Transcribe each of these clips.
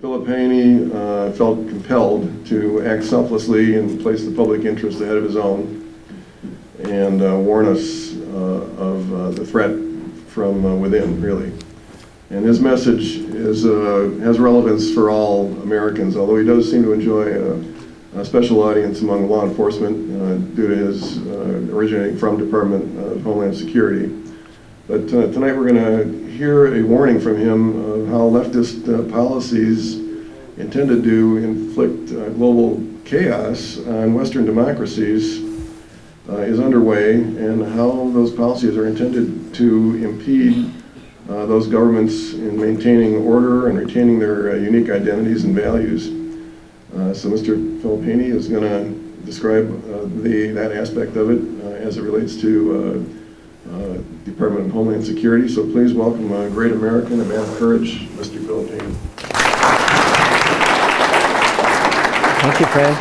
Philip Haney felt compelled to act selflessly and place the public interest ahead of his own and warn us of the threat from within, really. And his message has relevance for all Americans, although he does seem to enjoy a special audience among law enforcement due to his originating from Department of Homeland Security. But tonight we're going to hear a warning from him of how leftist policies intended to inflict global chaos on Western democracies is underway, and how those policies are intended to impede those governments in maintaining order and retaining their unique identities and values. So Mr. Philip Haney is going to describe that aspect of it as it relates to Department of Homeland Security. So please welcome a great American, a man of courage, Mr. Philip Haney. Thank you, Fred.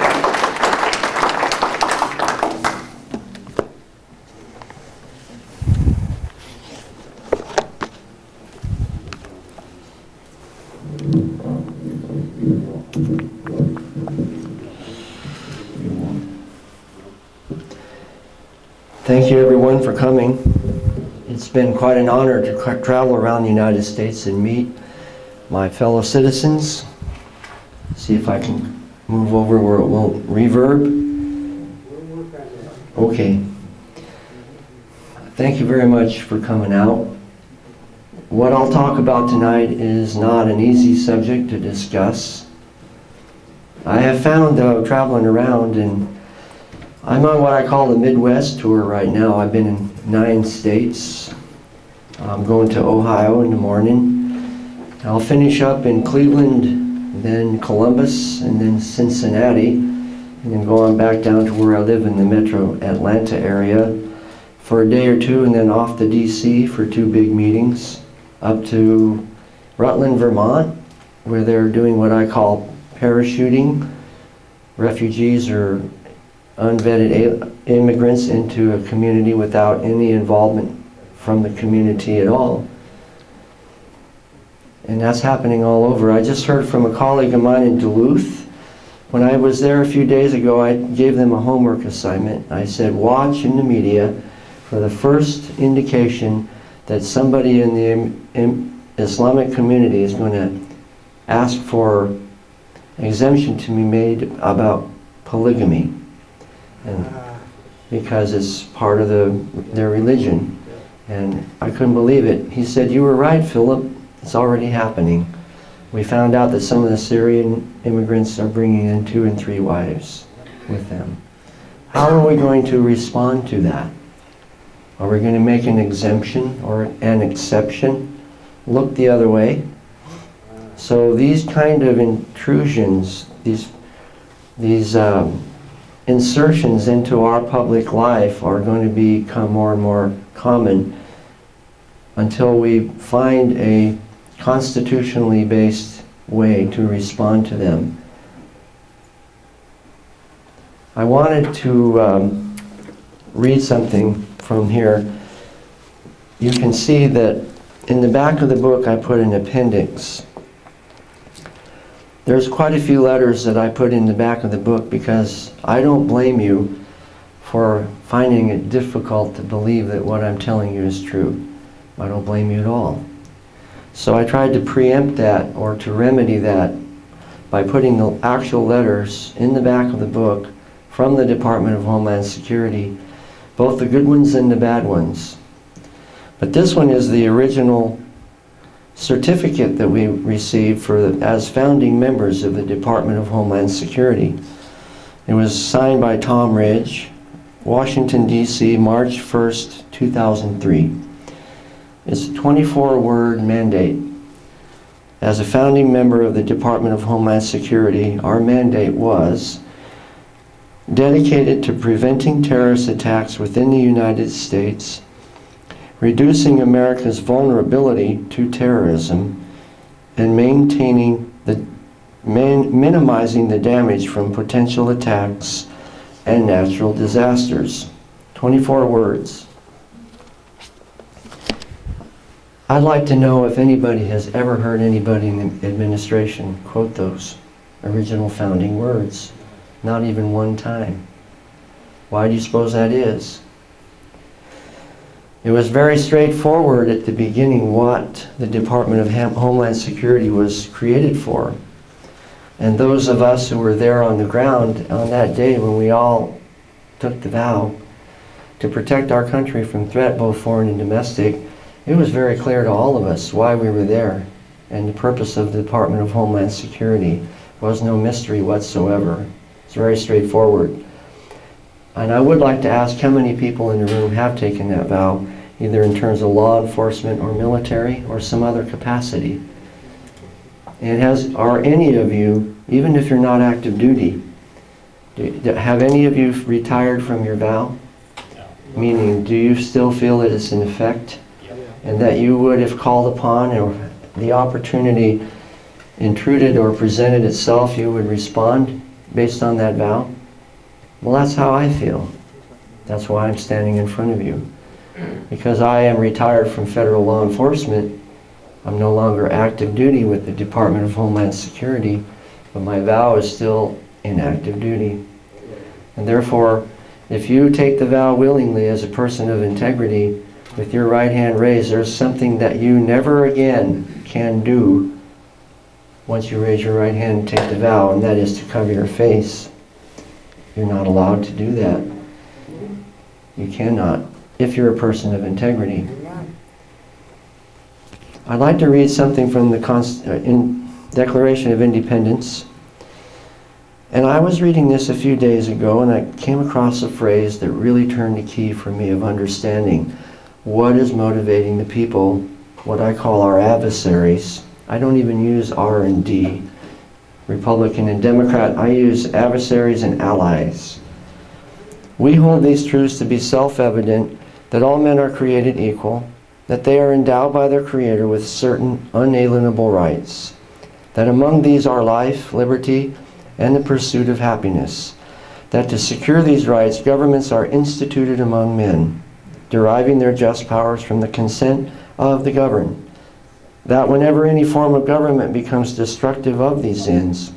Thank you, everyone, for coming. It's been quite an honor to travel around the United States and meet my fellow citizens. See if I can move over where it won't reverb. Okay. Thank you very much for coming out. What I'll talk about tonight is not an easy subject to discuss. I have found, traveling around, and I'm on what I call the Midwest tour right now. I've been in 9 states. I'm going to Ohio in the morning. I'll finish up in Cleveland, then Columbus, and then Cincinnati, and then go on back down to where I live in the metro Atlanta area for a day or two, and then off to DC for 2 big meetings, up to Rutland, Vermont, where they're doing what I call parachuting refugees or unvetted immigrants into a community without any involvement from the community at all. And that's happening all over. I just heard from a colleague of mine in Duluth. When I was there a few days ago, I gave them a homework assignment. I said, watch in the media for the first indication that somebody in the Islamic community is going to ask for exemption to be made about polygamy. And because it's part of their religion. And I couldn't believe it. He said, you were right, Philip. It's already happening. We found out that some of the Syrian immigrants are bringing in 2 and 3 wives with them. How are we going to respond to that? Are we going to make an exemption or an exception? Look the other way? So these kind of intrusions, these insertions into our public life are going to become more and more common until we find a constitutionally based way to respond to them. I wanted to read something from here. You can see that in the back of the book I put an appendix. There's quite a few letters that I put in the back of the book because I don't blame you for finding it difficult to believe that what I'm telling you is true. I don't blame you at all. So I tried to preempt that or to remedy that by putting the actual letters in the back of the book from the Department of Homeland Security, both the good ones and the bad ones. But this one is the original certificate that we received as founding members of the Department of Homeland Security. It was signed by Tom Ridge, Washington, D.C., March 1st, 2003. It's a 24-word mandate. As a founding member of the Department of Homeland Security, our mandate was dedicated to preventing terrorist attacks within the United States, reducing America's vulnerability to terrorism, and minimizing the damage from potential attacks and natural disasters. 24 words. I'd like to know if anybody has ever heard anybody in the administration quote those original founding words. Not even one time. Why do you suppose that is? It was very straightforward at the beginning what the Department of Homeland Security was created for. And those of us who were there on the ground on that day when we all took the vow to protect our country from threat, both foreign and domestic, it was very clear to all of us why we were there. And the purpose of the Department of Homeland Security was no mystery whatsoever. It's very straightforward. And I would like to ask how many people in the room have taken that vow, either in terms of law enforcement or military or some other capacity. And are any of you, even if you're not active duty, have any of you retired from your vow? Meaning, do you still feel that it's in effect? And that you would, if called upon or the opportunity intruded or presented itself, you would respond based on that vow? Well, that's how I feel. That's why I'm standing in front of you. Because I am retired from federal law enforcement, I'm no longer active duty with the Department of Homeland Security, but my vow is still in active duty. And therefore, if you take the vow willingly as a person of integrity, with your right hand raised, there's something that you never again can do once you raise your right hand and take the vow, and that is to cover your face. You're not allowed to do that. You cannot, if you're a person of integrity. I'd like to read something from the Declaration of Independence. And I was reading this a few days ago, and I came across a phrase that really turned the key for me of understanding what is motivating the people, what I call our adversaries. I don't even use R and D, Republican and Democrat. I use adversaries and allies. We hold these truths to be self-evident, that all men are created equal, that they are endowed by their Creator with certain unalienable rights, that among these are life, liberty, and the pursuit of happiness, that to secure these rights, governments are instituted among men, deriving their just powers from the consent of the governed, that whenever any form of government becomes destructive of these ends,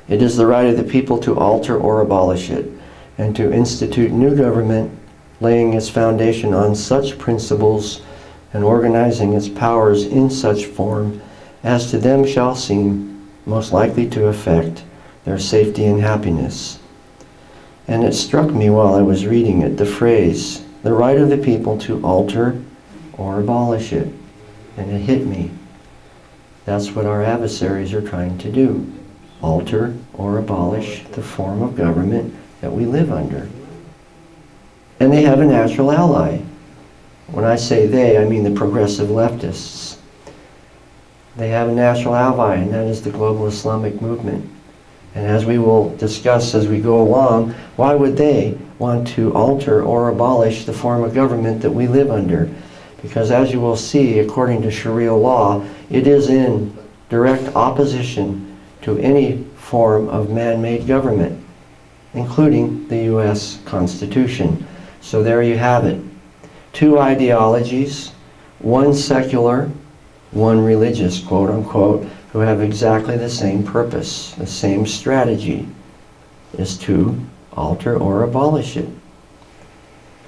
it is the right of the people to alter or abolish it, and to institute new government, laying its foundation on such principles and organizing its powers in such form as to them shall seem most likely to affect their safety and happiness. And it struck me while I was reading it, the phrase, the right of the people to alter or abolish it. And it hit me. That's what our adversaries are trying to do. Alter or abolish the form of government that we live under. And they have a natural ally. When I say they, I mean the progressive leftists. They have a natural ally, and that is the global Islamic movement. And as we will discuss as we go along, why would they want to alter or abolish the form of government that we live under? Because as you will see, according to Sharia law, it is in direct opposition to any form of man-made government, including the U.S. Constitution. So there you have it. Two ideologies, one secular, one religious, quote unquote, who have exactly the same purpose, the same strategy, is to alter or abolish it.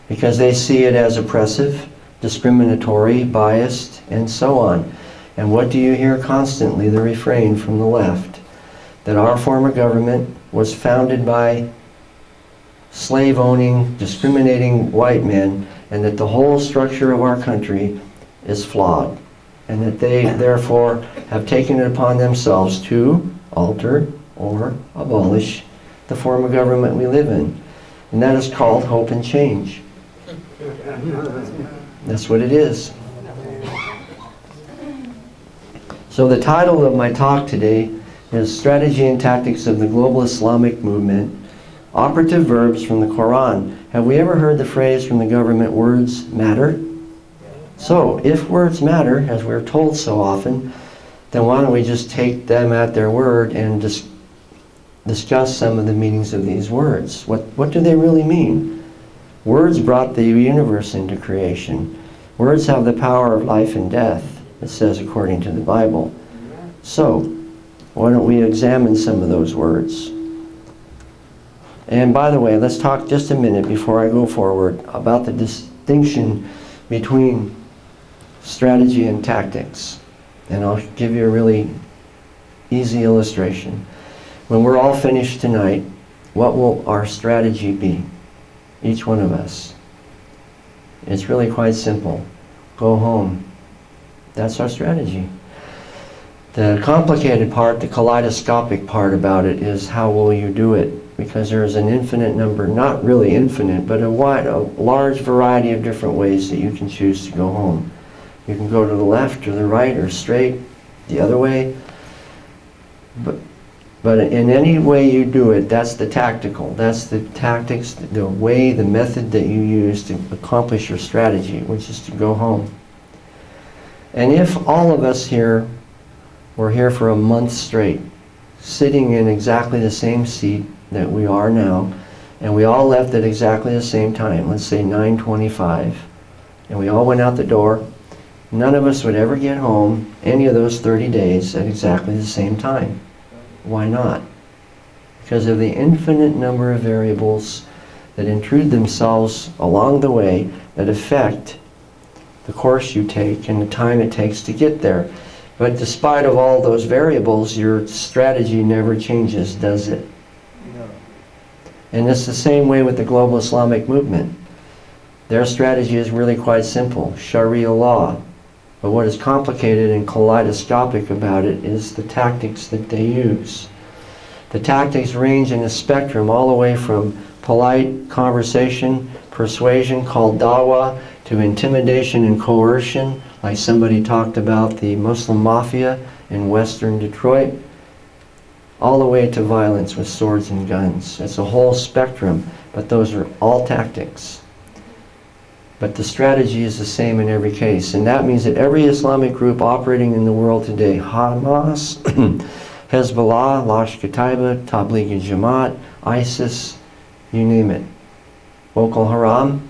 Because they see it as oppressive, discriminatory, biased, and so on. And what do you hear constantly? The refrain from the left, that our form of government was founded by slave-owning, discriminating white men, and that the whole structure of our country is flawed, and that they therefore have taken it upon themselves to alter or abolish the form of government we live in. And that is called hope and change. That's what it is. So the title of my talk today is Strategy and Tactics of the Global Islamic Movement, Operative Verbs from the Quran. Have we ever heard the phrase from the government, words matter? So, if words matter, as we're told so often, then why don't we just take them at their word and discuss some of the meanings of these words? What do they really mean? Words brought the universe into creation. Words have the power of life and death, it says according to the Bible. So, why don't we examine some of those words? And by the way, let's talk just a minute before I go forward about the distinction between strategy and tactics. And I'll give you a really easy illustration. When we're all finished tonight, what will our strategy be? Each one of us. It's really quite simple. Go home. That's our strategy. The complicated part, the kaleidoscopic part about it is how will you do it? Because there's an infinite number, not really infinite, but a large variety of different ways that you can choose to go home. You can go to the left or the right or straight, the other way. But in any way you do it, that's the tactical. That's the tactics, the way, the method that you use to accomplish your strategy, which is to go home. And if all of us here were here for a month straight, sitting in exactly the same seat that we are now, and we all left at exactly the same time, let's say 9:25, and we all went out the door, none of us would ever get home any of those 30 days at exactly the same time. Why not? Because of the infinite number of variables that intrude themselves along the way that affect the course you take and the time it takes to get there. But despite of all those variables, your strategy never changes, does it? No. And it's the same way with the global Islamic movement. Their strategy is really quite simple, Sharia law. But what is complicated and kaleidoscopic about it is the tactics that they use. The tactics range in a spectrum all the way from polite conversation, persuasion called dawah, to intimidation and coercion, like somebody talked about the Muslim mafia in western Detroit, all the way to violence with swords and guns. It's a whole spectrum, but those are all tactics. But the strategy is the same in every case. And that means that every Islamic group operating in the world today, Hamas, Hezbollah, Lashkar-e-Taiba, Tablighi Jamaat, ISIS, you name it, Boko Haram,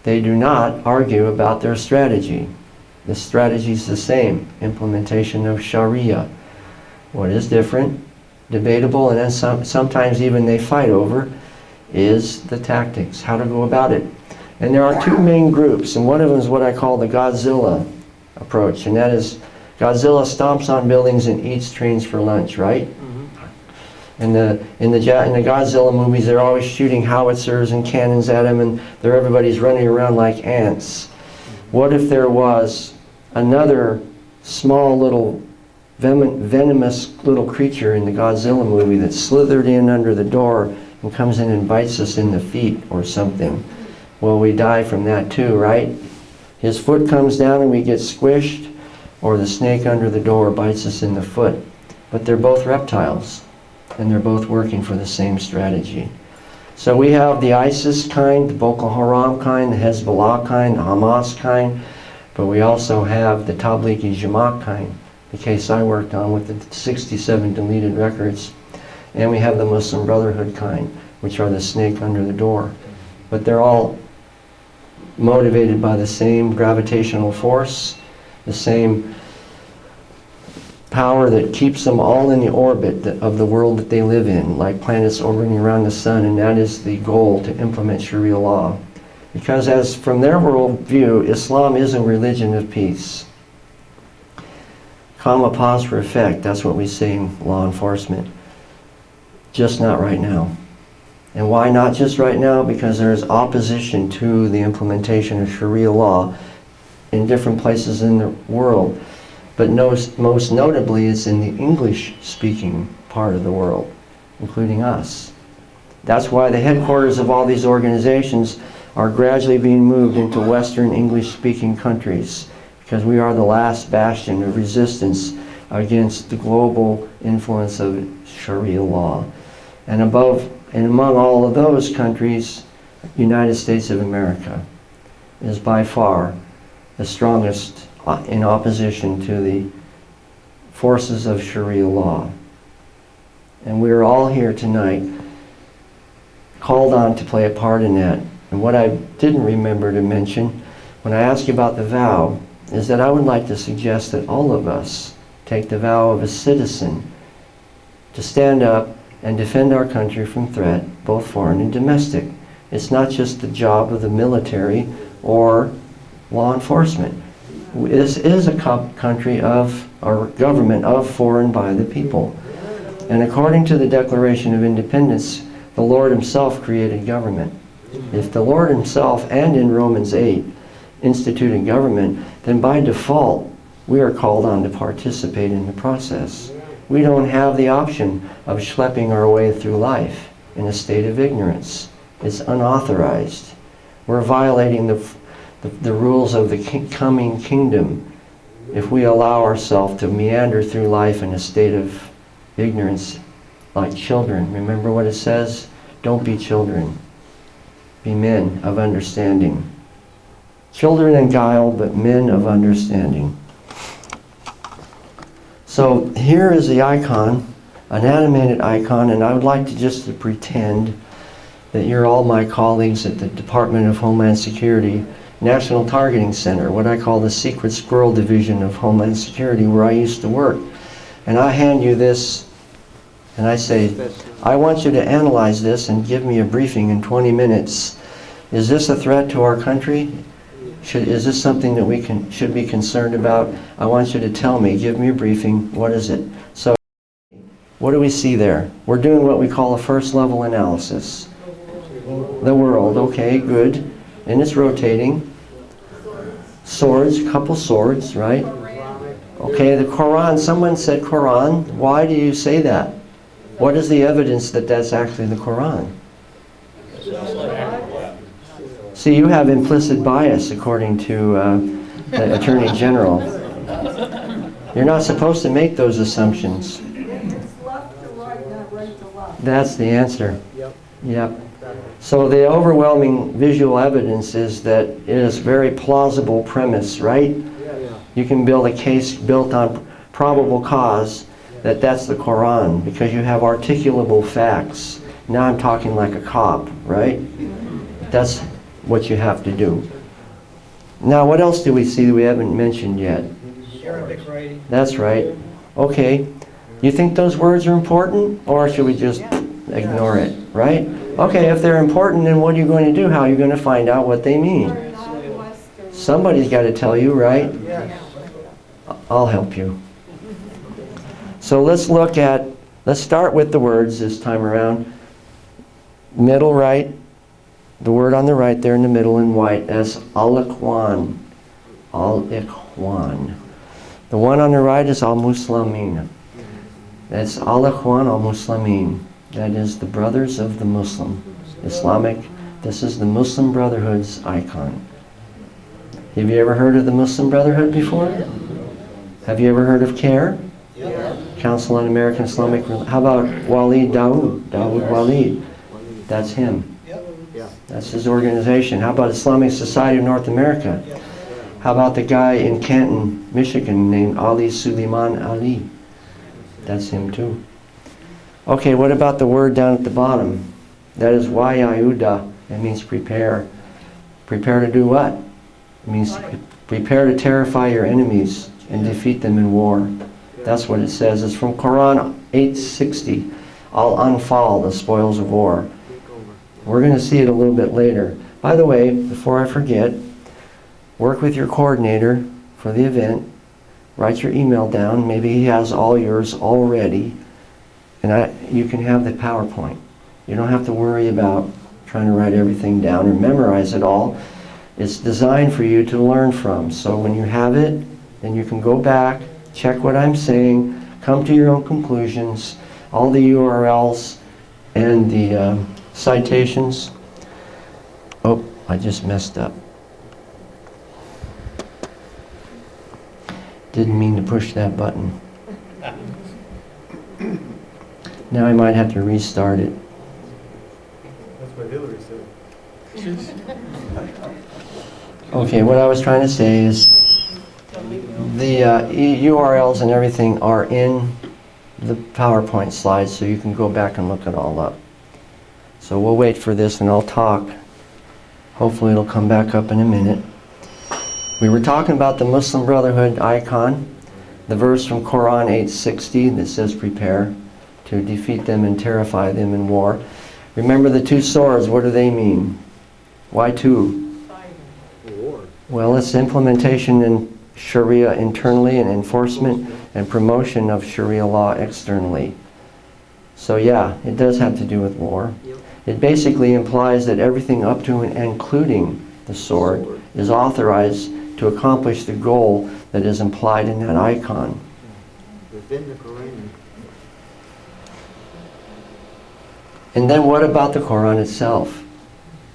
they do not argue about their strategy. The strategy is the same, implementation of Sharia. What is different, debatable, and then sometimes even they fight over, is the tactics, how to go about it. And there are two main groups, and one of them is what I call the Godzilla approach, and that is Godzilla stomps on buildings and eats trains for lunch, right? Mm-hmm. In the Godzilla movies, they're always shooting howitzers and cannons at him, and everybody's running around like ants. Mm-hmm. What if there was another small little venomous little creature in the Godzilla movie that slithered in under the door and comes in and bites us in the feet or something? Well, we die from that too, right? His foot comes down and we get squished, or the snake under the door bites us in the foot. But they're both reptiles, and they're both working for the same strategy. So we have the ISIS kind, the Boko Haram kind, the Hezbollah kind, the Hamas kind, but we also have the Tablighi Jamaat kind, the case I worked on with the 67 deleted records. And we have the Muslim Brotherhood kind, which are the snake under the door. But they're all motivated by the same gravitational force, the same power that keeps them all in the orbit of the world that they live in, like planets orbiting around the sun, and that is the goal, to implement Sharia law. Because as from their worldview, Islam is a religion of peace. Comma, pause for effect, that's what we say in law enforcement. Just not right now. And why not just right now? Because there's opposition to the implementation of Sharia law in different places in the world. But most notably, it's in the English-speaking part of the world, including us. That's why the headquarters of all these organizations are gradually being moved into Western English-speaking countries, because we are the last bastion of resistance against the global influence of Sharia law. And among all of those countries, the United States of America is by far the strongest in opposition to the forces of Sharia law. And we are all here tonight called on to play a part in that. And what I didn't remember to mention when I ask you about the vow, is that I would like to suggest that all of us take the vow of a citizen to stand up and defend our country from threat, both foreign and domestic. It's not just the job of the military or law enforcement. This is a country of, or government of, for and by the people. And according to the Declaration of Independence, the Lord himself created government. If the Lord himself, and in Romans 8, instituted government, then by default, we are called on to participate in the process. We don't have the option of schlepping our way through life in a state of ignorance. It's unauthorized. We're violating the rules of the coming kingdom if we allow ourselves to meander through life in a state of ignorance like children. Remember what it says? Don't be children. Be men of understanding. Children in guile, but men of understanding. So here is the icon, an animated icon, and I would like to just to pretend that you're all my colleagues at the Department of Homeland Security National Targeting Center, what I call the Secret Squirrel Division of Homeland Security, where I used to work. And I hand you this, and I say, I want you to analyze this and give me a briefing in 20 minutes. Is this a threat to our country? Is this something that we should be concerned about? I want you to tell me, give me a briefing, what is it? So, what do we see there? We're doing what we call a first level analysis. The world, okay, good. And it's rotating. Swords, couple swords, right? Okay, the Quran, someone said Quran. Why do you say that? What is the evidence that that's actually the Quran? See, you have implicit bias according to the Attorney General. You're not supposed to make those assumptions. It's left to right, not right to left. That's the answer. Yep. So the overwhelming visual evidence is that it is a very plausible premise, right? You can build a case built on probable cause that that's the Quran because you have articulable facts. Now I'm talking like a cop, right? That's what you have to do. Now what else do we see that we haven't mentioned yet? Arabic writing. That's right. Okay. You think those words are important, or should we just ignore it, right? Okay, if they're important, then what are you going to do? How are you going to find out what they mean? Somebody's got to tell you, right? I'll help you. So let's start with the words this time around. Middle right, the word on the right there in the middle in white as al-Ikhwan. Al-Ikhwan. The one on the right is al-Muslimin. That's al-Ikhwan al-Muslimin. That is the brothers of the Muslim. Islamic. This is the Muslim Brotherhood's icon. Have you ever heard of the Muslim Brotherhood before? Have you ever heard of CARE? Yeah. Council on American Islamic Religion. How about Walid Dawood? Dawood Walid. That's him. That's his organization. How about Islamic Society of North America? How about the guy in Canton, Michigan named Ali Suleiman Ali? That's him too. Okay, what about the word down at the bottom? That is Wayauda. It means prepare. Prepare to do what? It means prepare to terrify your enemies and defeat them in war. That's what it says. It's from Quran 8:60. Al-Anfal, the spoils of war. We're going to see it a little bit later. By the way, before I forget, work with your coordinator for the event. Write your email down. Maybe he has all yours already. And you can have the PowerPoint. You don't have to worry about trying to write everything down or memorize it all. It's designed for you to learn from. So when you have it, then you can go back, check what I'm saying, come to your own conclusions, all the URLs and the citations. Oh, I just messed up. Didn't mean to push that button. Now I might have to restart it. That's what Hillary said. Okay, what I was trying to say is the URLs and everything are in the PowerPoint slides, so you can go back and look it all up. So we'll wait for this and I'll talk. Hopefully it'll come back up in a minute. We were talking about the Muslim Brotherhood icon, the verse from Quran 8:60 that says, prepare to defeat them and terrify them in war. Remember the two swords, what do they mean? Why two? War. Well, it's implementation in Sharia internally and enforcement and promotion of Sharia law externally. So yeah, it does have to do with war. It basically implies that everything up to and including the sword is authorized to accomplish the goal that is implied in that icon. Within the Quran. And then what about the Quran itself?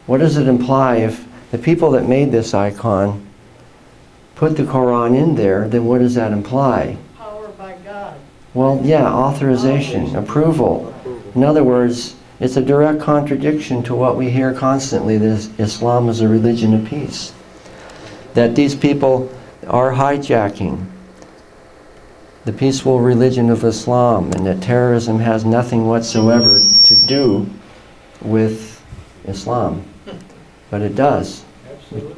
What does it imply? If the people that made this icon put the Quran in there, then what does that imply? Power by God. Well, yeah, authorization, approval. In other words, it's a direct contradiction to what we hear constantly, that Islam is a religion of peace. That these people are hijacking the peaceful religion of Islam, and that terrorism has nothing whatsoever to do with Islam. But it does. Absolutely.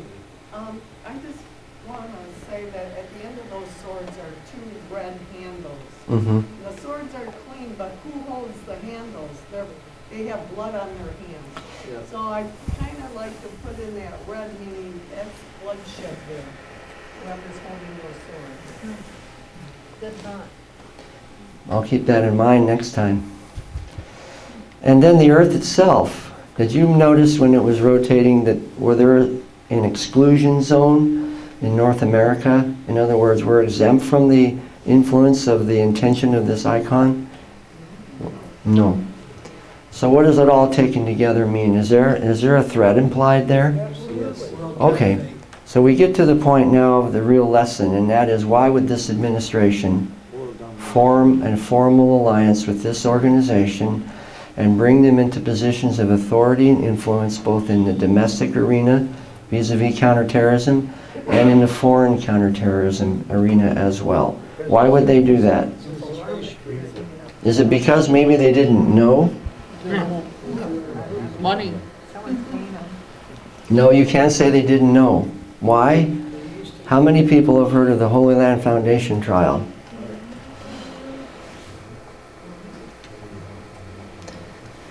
I just want to say that at the end of those swords are two red handles. Mm-hmm. The swords are clean, but who holds the handles? They have blood on their hands. Yeah. So I kind of like to put in that red, meaning that's bloodshed there, whoever's holding those swords. Good thought. I'll keep that in mind next time. And then the earth itself. Did you notice when it was rotating that were there an exclusion zone in North America? In other words, we're exempt from the influence of the intention of this icon? No. So what does it all taken together mean? Is there a threat implied there? Yes. Okay. So we get to the point now of the real lesson, and that is, why would this administration form a formal alliance with this organization and bring them into positions of authority and influence both in the domestic arena vis-a-vis counterterrorism and in the foreign counterterrorism arena as well? Why would they do that? Is it because maybe they didn't know? Money. No, you can't say they didn't know. Why? How many people have heard of the Holy Land Foundation trial?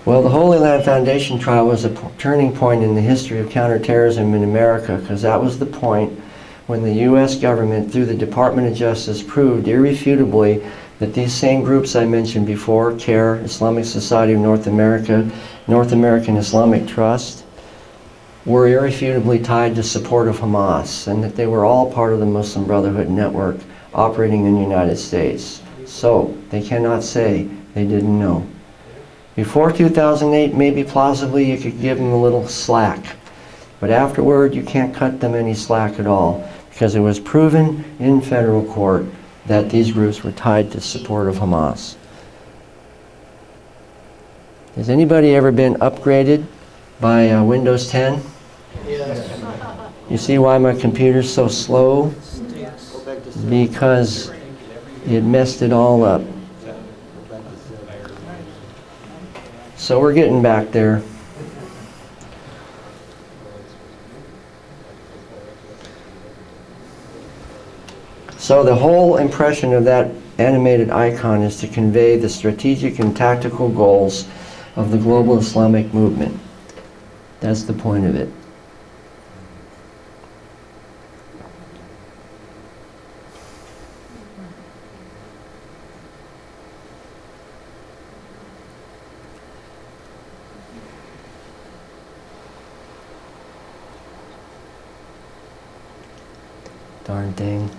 Well, the Holy Land Foundation trial was a turning point in the history of counterterrorism in America, because that was the point when the U.S. government, through the Department of Justice, proved irrefutably that these same groups I mentioned before, CARE, Islamic Society of North America, North American Islamic Trust, were irrefutably tied to support of Hamas, and that they were all part of the Muslim Brotherhood network operating in the United States. So, they cannot say they didn't know. Before 2008, maybe plausibly you could give them a little slack. But afterward, you can't cut them any slack at all, because it was proven in federal court that these groups were tied to support of Hamas. Has anybody ever been upgraded by Windows 10? Yes. You see why my computer's so slow? Go back to seven. Because it messed it all up. Go back to seven. So we're getting back there. So the whole impression of that animated icon is to convey the strategic and tactical goals of the global Islamic movement. That's the point of it. Darn thing.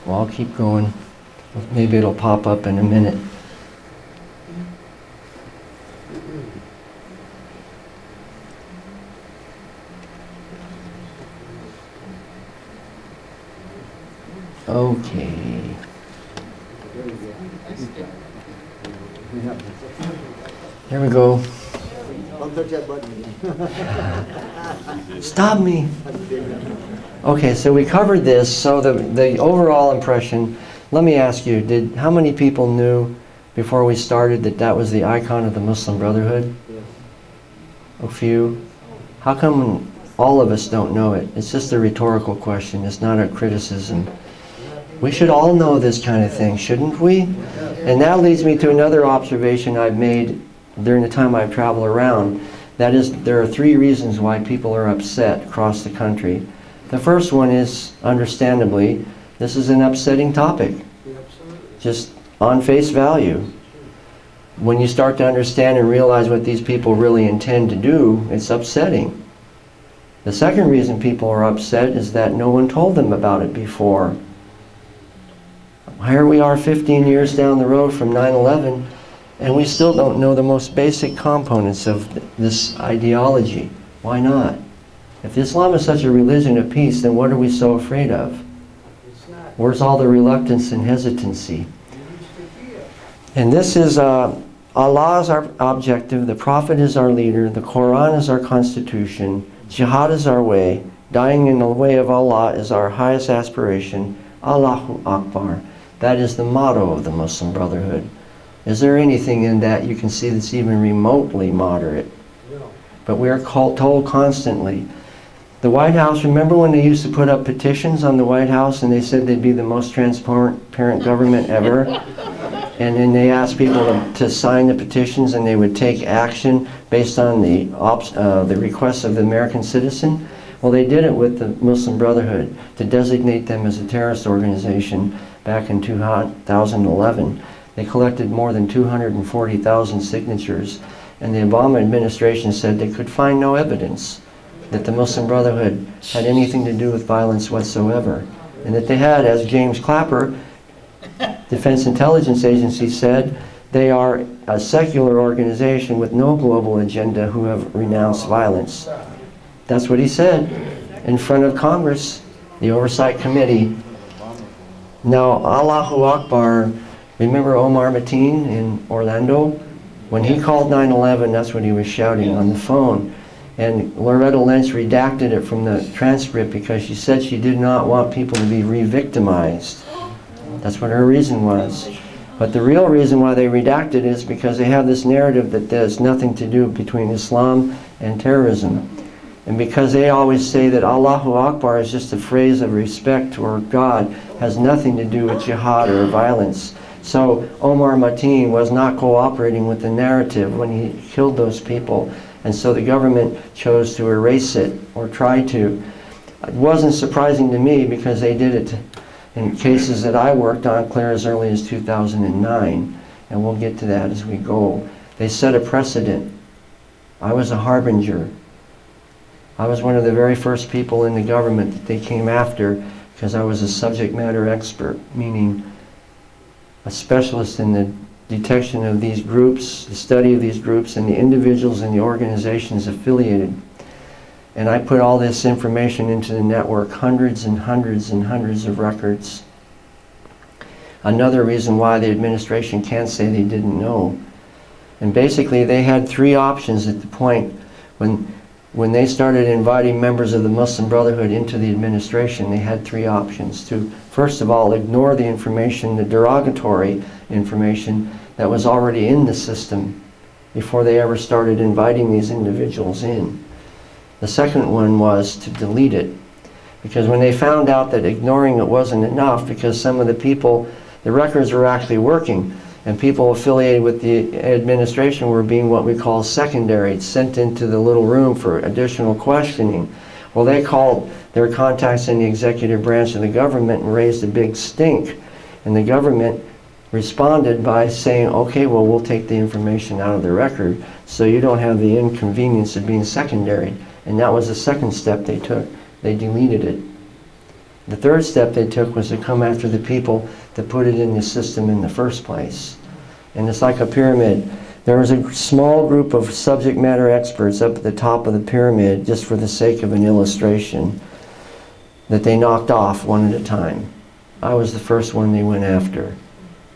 Well, I'll keep going. Maybe it'll pop up in a minute. Okay. There we go. Don't touch that button again. Stop me. Okay, so we covered this. So the overall impression, let me ask you, how many people knew before we started that that was the icon of the Muslim Brotherhood? Yes. A few. How come all of us don't know it. It's just a rhetorical question. It's not a criticism. We should all know this kind of thing, shouldn't we? And that leads me to another observation I've made during the time I've traveled around. That is, there are 3 reasons why people are upset across the country. The first one is, understandably, this is an upsetting topic. Just on face value. When you start to understand and realize what these people really intend to do, it's upsetting. The second reason people are upset is that no one told them about it before. Here we are 15 years down the road from 9/11, and we still don't know the most basic components of this ideology. Why not? If Islam is such a religion of peace, then what are we so afraid of? Where's all the reluctance and hesitancy? And this is, Allah is our objective, the Prophet is our leader, the Quran is our constitution, jihad is our way, dying in the way of Allah is our highest aspiration, Allahu Akbar. That is the motto of the Muslim Brotherhood. Is there anything in that you can see that's even remotely moderate? No. But we are told constantly. The White House, remember when they used to put up petitions on the White House and they said they'd be the most transparent government ever? And then they asked people to sign the petitions and they would take action based on the requests of the American citizen? Well, they did it with the Muslim Brotherhood to designate them as a terrorist organization back in 2011. They collected more than 240,000 signatures, and the Obama administration said they could find no evidence that the Muslim Brotherhood had anything to do with violence whatsoever. And that they had, as James Clapper, Defense Intelligence Agency, said, they are a secular organization with no global agenda who have renounced violence. That's what he said in front of Congress, the Oversight Committee. Now, Allahu Akbar, remember Omar Mateen in Orlando? When he called 9/11, that's what he was shouting on the phone. And Loretta Lynch redacted it from the transcript because she said she did not want people to be re-victimized. That's what her reason was. But the real reason why they redacted it is because they have this narrative that there's nothing to do between Islam and terrorism. And because they always say that Allahu Akbar is just a phrase of respect toward God, has nothing to do with jihad or violence. So Omar Mateen was not cooperating with the narrative when he killed those people. And so the government chose to erase it, or try to. It wasn't surprising to me because they did it in cases that I worked on clear as early as 2009. And we'll get to that as we go. They set a precedent. I was a harbinger. I was one of the very first people in the government that they came after because I was a subject matter expert, meaning a specialist in the detection of these groups, the study of these groups, and the individuals and the organizations affiliated. And I put all this information into the network, hundreds and hundreds and hundreds of records. Another reason why the administration can't say they didn't know. And basically they had 3 options at the point when they started inviting members of the Muslim Brotherhood into the administration. They had 3 options: to, first of all, ignore the information, the derogatory information that was already in the system before they ever started inviting these individuals in. The second one was to delete it, because when they found out that ignoring it wasn't enough, because some of the people, the records were actually working, and people affiliated with the administration were being what we call secondary, sent into the little room for additional questioning. Well, they called their contacts in the executive branch of the government and raised a big stink. And the government responded by saying, okay, well, we'll take the information out of the record so you don't have the inconvenience of being secondary. And that was the second step they took. They deleted it. The third step they took was to come after the people that put it in the system in the first place. And it's like a pyramid. There was a small group of subject matter experts up at the top of the pyramid, just for the sake of an illustration, that they knocked off one at a time. I was the first one they went after.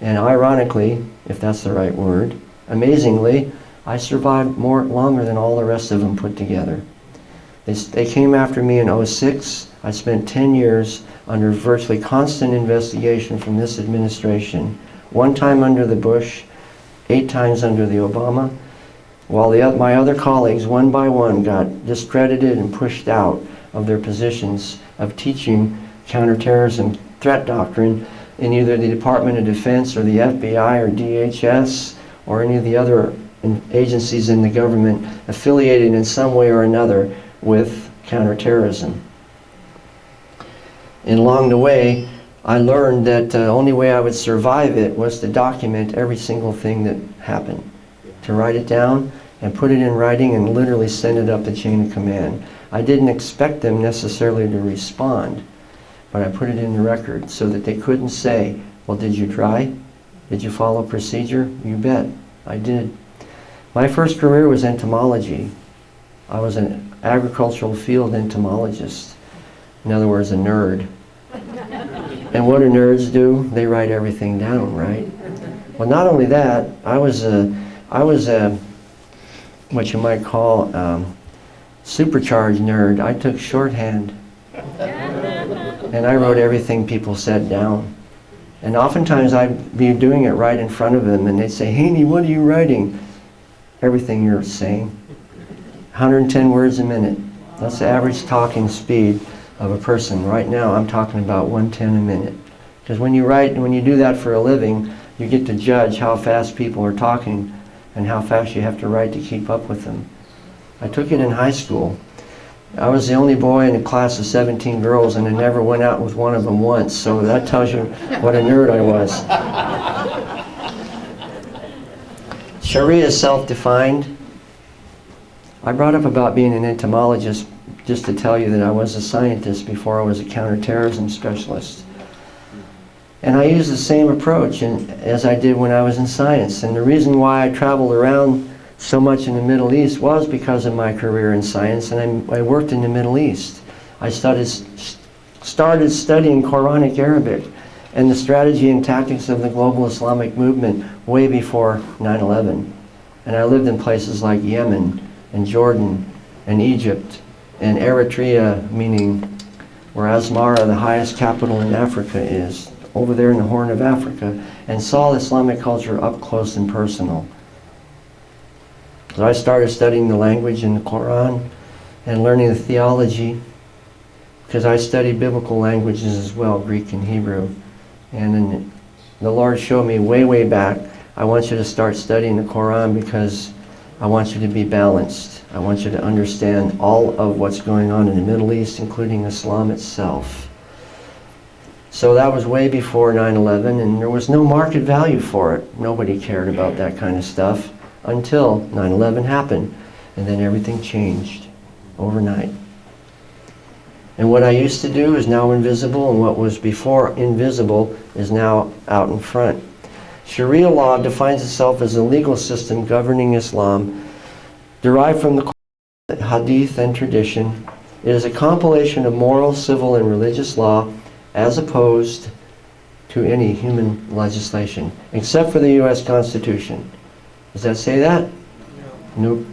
And ironically, if that's the right word, amazingly, I survived longer than all the rest of them put together. They came after me in 2006. I spent 10 years under virtually constant investigation from this administration. 1 time under the Bush, 8 times under the Obama. while my other colleagues, one by one, got discredited and pushed out of their positions of teaching counterterrorism threat doctrine in either the Department of Defense or the FBI or DHS or any of the other agencies in the government affiliated in some way or another with counterterrorism. And along the way, I learned that the only way I would survive it was to document every single thing that happened, to write it down and put it in writing and literally send it up the chain of command. I didn't expect them necessarily to respond, but I put it in the record so that they couldn't say, well, did you try? Did you follow procedure? You bet, I did. My first career was entomology. I was an agricultural field entomologist. In other words, a nerd. And what do nerds do? They write everything down, right? Well, not only that, I was a what you might call supercharged nerd. I took shorthand. And I wrote everything people said down. And oftentimes I'd be doing it right in front of them and they'd say, Haney, what are you writing? Everything you're saying. 110 words a minute. That's the average talking speed of a person. Right now I'm talking about 110 a minute. Because when you write, when you do that for a living, you get to judge how fast people are talking and how fast you have to write to keep up with them. I took it in high school. I was the only boy in a class of 17 girls and I never went out with one of them once, so that tells you what a nerd I was. Sharia is self-defined. I brought up about being an entomologist just to tell you that I was a scientist before I was a counterterrorism specialist. And I used the same approach as I did when I was in science. And the reason why I traveled around so much in the Middle East was because of my career in science, and I worked in the Middle East. I started studying Quranic Arabic and the strategy and tactics of the global Islamic movement way before 9/11. And I lived in places like Yemen and Jordan and Egypt and Eritrea, meaning where Asmara, the highest capital in Africa, is, over there in the Horn of Africa, and saw Islamic culture up close and personal. So I started studying the language in the Quran and learning the theology, because I studied biblical languages as well, Greek and Hebrew. And then the Lord showed me way back, I want you to start studying the Quran because I want you to be balanced. I want you to understand all of what's going on in the Middle East, including Islam itself. So that was way before 9/11, and there was no market value for it. Nobody cared about that kind of stuff until 9/11 happened, and then everything changed overnight. And what I used to do is now invisible, and what was before invisible is now out in front. Sharia law defines itself as a legal system governing Islam, derived from the Hadith and tradition. It is a compilation of moral, civil, and religious law, as opposed to any human legislation, except for the U.S. Constitution. Does that say that? No. Nope.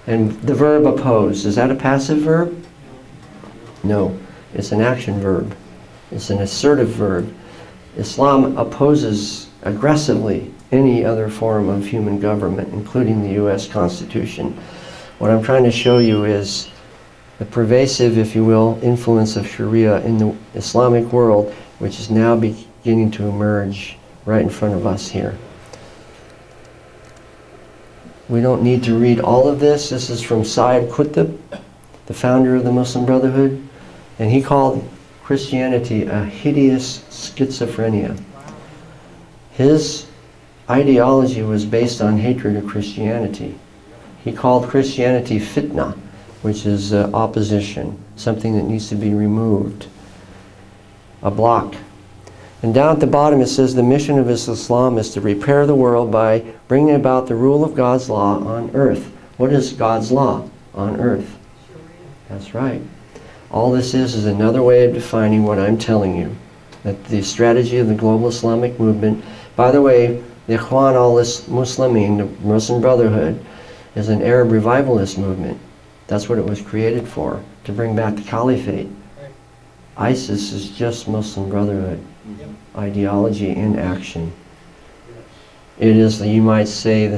And the verb oppose, is that a passive verb? No. It's an action verb. It's an assertive verb. Islam opposes aggressively any other form of human government, including the U.S. Constitution. What I'm trying to show you is the pervasive, if you will, influence of Sharia in the Islamic world, which is now beginning to emerge right in front of us here. We don't need to read all of this. This is from Sayyid Qutb, the founder of the Muslim Brotherhood, and he called Christianity a hideous schizophrenia. His ideology was based on hatred of Christianity. He called Christianity fitna, which is opposition, something that needs to be removed, a block. And down at the bottom it says the mission of Islam is to repair the world by bringing about the rule of God's law on earth. What is God's law on earth? That's right. All this is another way of defining what I'm telling you, that the strategy of the global Islamic movement, by the way, the Ikhwan al-Muslimin, the Muslim Brotherhood, is an Arab revivalist movement. That's what it was created for, to bring back the caliphate. ISIS is just Muslim Brotherhood ideology in action. It is, you might say,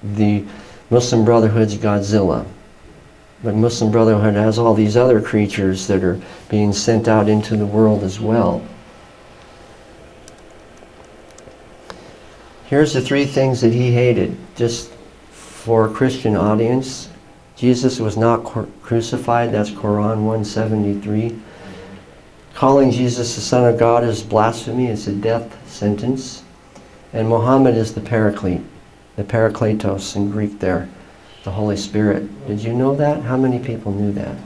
the Muslim Brotherhood's Godzilla. But Muslim Brotherhood has all these other creatures that are being sent out into the world as well. Here's the 3 things that he hated, just for a Christian audience. Jesus was not crucified, that's Quran 173. Calling Jesus the Son of God is blasphemy, it's a death sentence. And Muhammad is the Paraclete, the Parakletos in Greek there, the Holy Spirit. Did you know that? How many people knew that?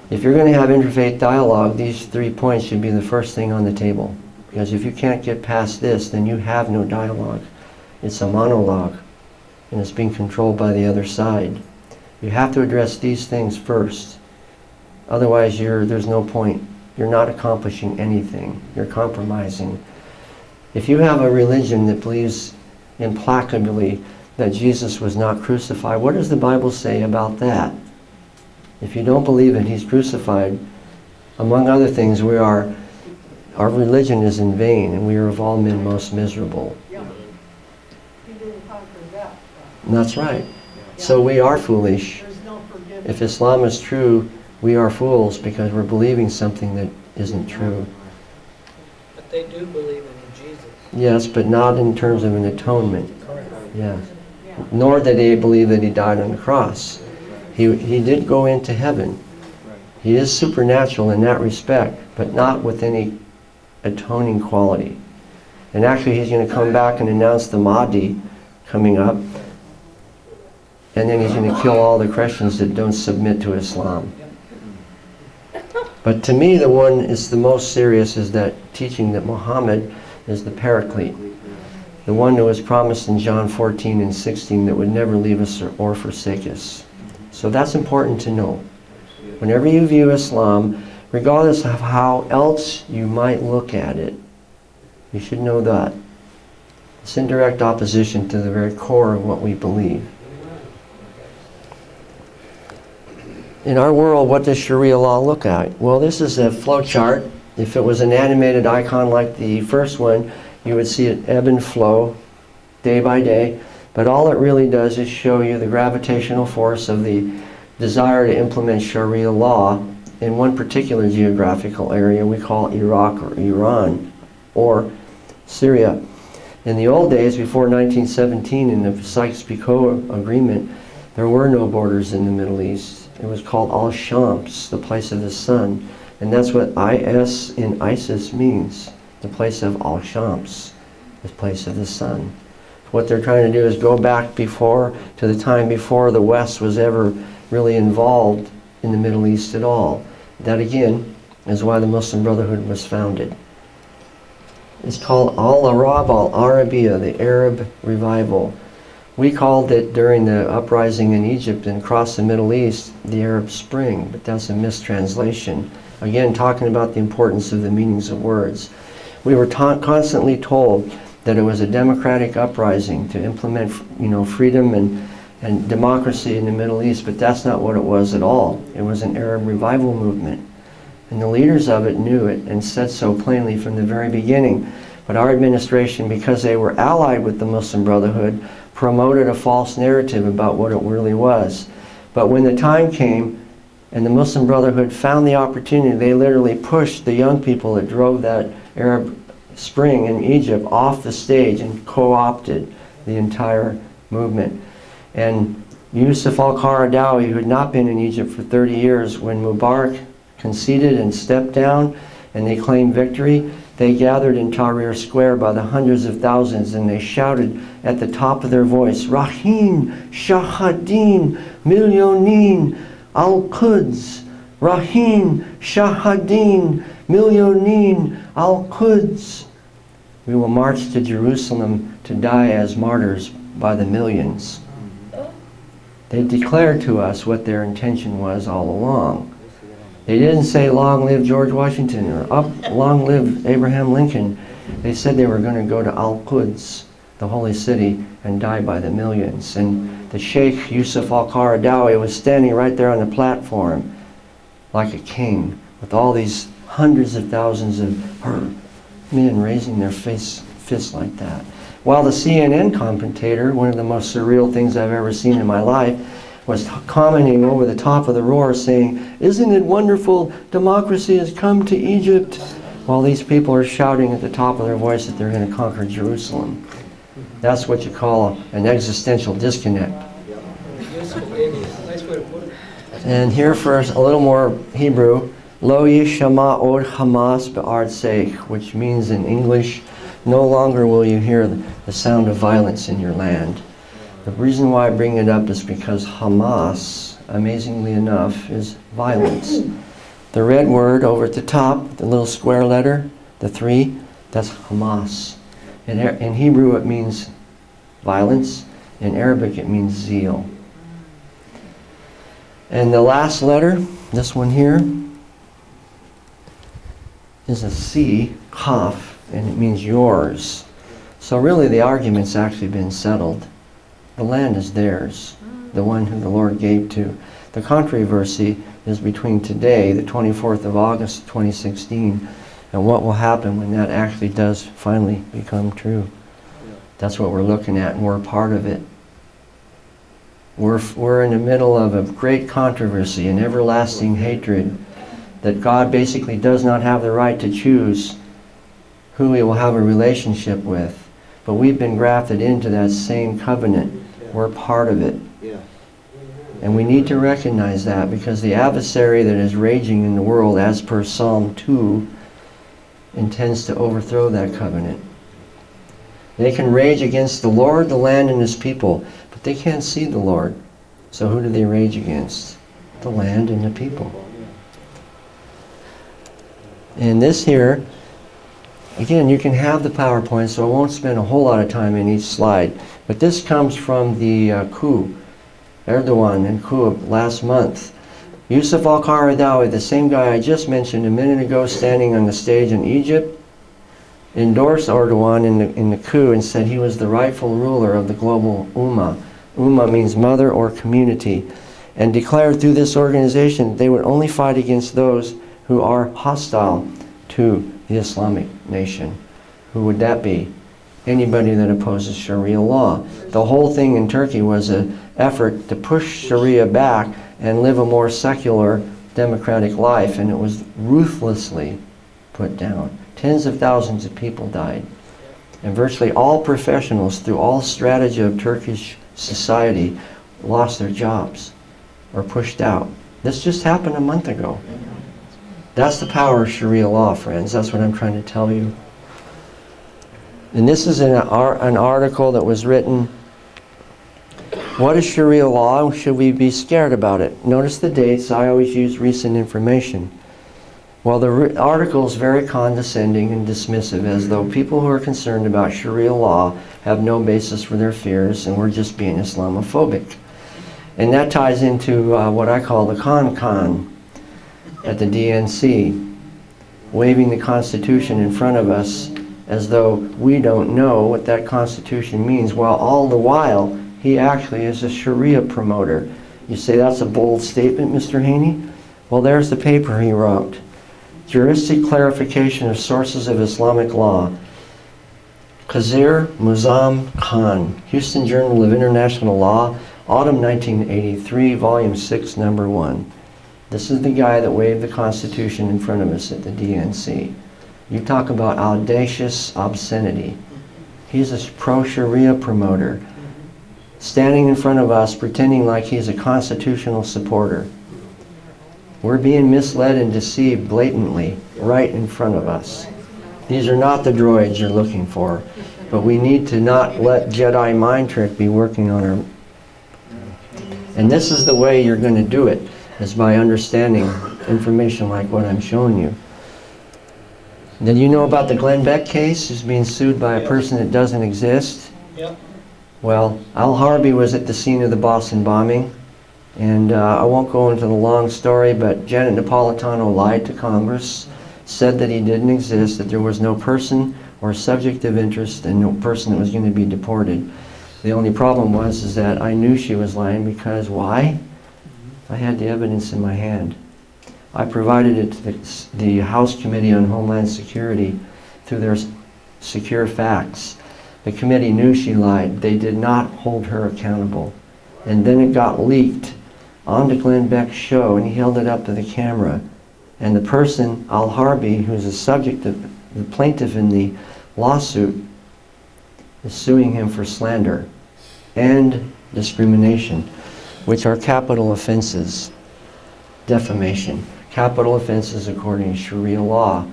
If you're going to have interfaith dialogue, these 3 points should be the first thing on the table. Because if you can't get past this, then you have no dialogue. It's a monologue, and it's being controlled by the other side. You have to address these things first. Otherwise, there's no point. You're not accomplishing anything. You're compromising. If you have a religion that believes implacably that Jesus was not crucified, what does the Bible say about that? If you don't believe that he's crucified, among other things, our religion is in vain, and we are of all men most miserable. Yeah. He didn't conquer death. That's right. So we are foolish. There's no forgiveness. If Islam is true, we are fools because we're believing something that isn't true. But they do believe in Jesus. Yes, but not in terms of an atonement. Correct. Yes. Nor did they believe that he died on the cross. He did go into heaven. He is supernatural in that respect, but not with any atoning quality. And actually he's going to come back and announce the Mahdi coming up, and then he's going to kill all the Christians that don't submit to Islam. But to me, the one is the most serious is that teaching that Muhammad is the Paraclete, the one who was promised in John 14 and 16 that would never leave us or forsake us. So that's important to know. Whenever you view Islam, regardless of how else you might look at it, you should know that. It's in direct opposition to the very core of what we believe. In our world, what does Sharia law look at? Well, this is a flow chart. If it was an animated icon like the first one, you would see it ebb and flow day by day. But all it really does is show you the gravitational force of the desire to implement Sharia law in one particular geographical area we call Iraq or Iran or Syria. In the old days, before 1917, in the Sykes-Picot Agreement, there were no borders in the Middle East. It was called Al-Shams, the place of the sun. And that's what IS in ISIS means, the place of Al-Shams, the place of the sun. What they're trying to do is go back to the time before the West was ever really involved in the Middle East at all. That again is why the Muslim Brotherhood was founded. It's called Al-Arab, Al-Arabiya, the Arab Revival. We called it during the uprising in Egypt and across the Middle East the Arab Spring, but that's a mistranslation. Again, talking about the importance of the meanings of words. We were constantly told that it was a democratic uprising to implement, freedom and democracy in the Middle East, but that's not what it was at all. It was an Arab revival movement. And the leaders of it knew it and said so plainly from the very beginning. But our administration, because they were allied with the Muslim Brotherhood, promoted a false narrative about what it really was. But when the time came and the Muslim Brotherhood found the opportunity, they literally pushed the young people that drove that Arab Spring in Egypt off the stage and co-opted the entire movement. And Yusuf al-Qaradawi, who had not been in Egypt for 30 years, when Mubarak conceded and stepped down and they claimed victory, they gathered in Tahrir Square by the hundreds of thousands and they shouted at the top of their voice, Rahim, Shahadin, Milyonin, Al-Quds, Rahim, Shahadin, Milyonin, Al-Quds. We will march to Jerusalem to die as martyrs by the millions. They declared to us what their intention was all along. They didn't say, long live George Washington or long live Abraham Lincoln. They said they were going to go to Al-Quds, the holy city, and die by the millions. And the Sheikh Yusuf al-Qaradawi was standing right there on the platform like a king with all these hundreds of thousands of men raising their fists like that. While the CNN commentator, one of the most surreal things I've ever seen in my life, was commenting over the top of the roar saying, "Isn't it wonderful? Democracy has come to Egypt." While these people are shouting at the top of their voice that they're going to conquer Jerusalem. That's what you call an existential disconnect. Useful idiot. Nice way to put it. And here for a little more Hebrew, Lo yishama od Hamas be'ardsech, which means in English, no longer will you hear the sound of violence in your land. The reason why I bring it up is because Hamas, amazingly enough, is violence. The red word over at the top, the little square letter, the 3, that's Hamas. In Hebrew it means violence. In Arabic it means zeal. And the last letter, this one here, is a C, kaf, and it means yours. So really the argument's actually been settled. The land is theirs, the one who the Lord gave to. The controversy is between today, the 24th of August, 2016, and what will happen when that actually does finally become true. That's what we're looking at, and we're part of it. We're in the middle of a great controversy, an everlasting hatred, that God basically does not have the right to choose who He will have a relationship with. But we've been grafted into that same covenant. We're part of it. And we need to recognize that, because the adversary that is raging in the world, as per Psalm 2, intends to overthrow that covenant. They can rage against the Lord, the land, and His people, but they can't see the Lord. So who do they rage against? The land and the people. And this here, again, you can have the PowerPoint, so I won't spend a whole lot of time in each slide. But this comes from the coup, Erdogan and coup of last month. Yusuf al-Qaradawi, the same guy I just mentioned a minute ago, standing on the stage in Egypt, endorsed Erdogan in the coup and said he was the rightful ruler of the global Ummah. Ummah means mother or community. And declared through this organization they would only fight against those who are hostile to the Islamic nation. Who would that be? Anybody that opposes Sharia law. The whole thing in Turkey was an effort to push Sharia back and live a more secular, democratic life, and it was ruthlessly put down. Tens of thousands of people died. And virtually all professionals through all strategy of Turkish society lost their jobs or pushed out. This just happened a month ago. That's the power of Sharia law, friends. That's what I'm trying to tell you. And this is an article that was written, what is Sharia law? Should we be scared about it? Notice the dates. I always use recent information. Well, the article is very condescending and dismissive, as though people who are concerned about Sharia law have no basis for their fears and we're just being Islamophobic. And that ties into what I call the con at the DNC, waving the Constitution in front of us as though we don't know what that Constitution means, while all the while he actually is a Sharia promoter. You say that's a bold statement, Mr. Haney? Well, there's the paper he wrote. Juristic Clarification of Sources of Islamic Law. Khazir Muazzam Khan, Houston Journal of International Law, Autumn 1983, Volume 6, Number 1. This is the guy that waved the Constitution in front of us at the DNC. You talk about audacious obscenity. He's a pro-Sharia promoter, standing in front of us pretending like he's a constitutional supporter. We're being misled and deceived blatantly, right in front of us. These are not the droids you're looking for, but we need to not let Jedi mind trick be working on our... And this is the way you're going to do it, is by understanding information like what I'm showing you. Did you know about the Glenn Beck case? He's being sued by a person that doesn't exist. Yep. Well, Al Harvey was at the scene of the Boston bombing, and I won't go into the long story, but Janet Napolitano lied to Congress, said that he didn't exist, that there was no person or subject of interest and no person that was going to be deported. The only problem was is that I knew she was lying because why? I had the evidence in my hand. I provided it to the House Committee on Homeland Security through their secure facts. The committee knew she lied. They did not hold her accountable. And then it got leaked onto Glenn Beck's show, and he held it up to the camera. And the person, Al Harbi, who's the subject of the plaintiff in the lawsuit, is suing him for slander and discrimination, which are capital offenses. Defamation. Capital offenses according to Sharia law.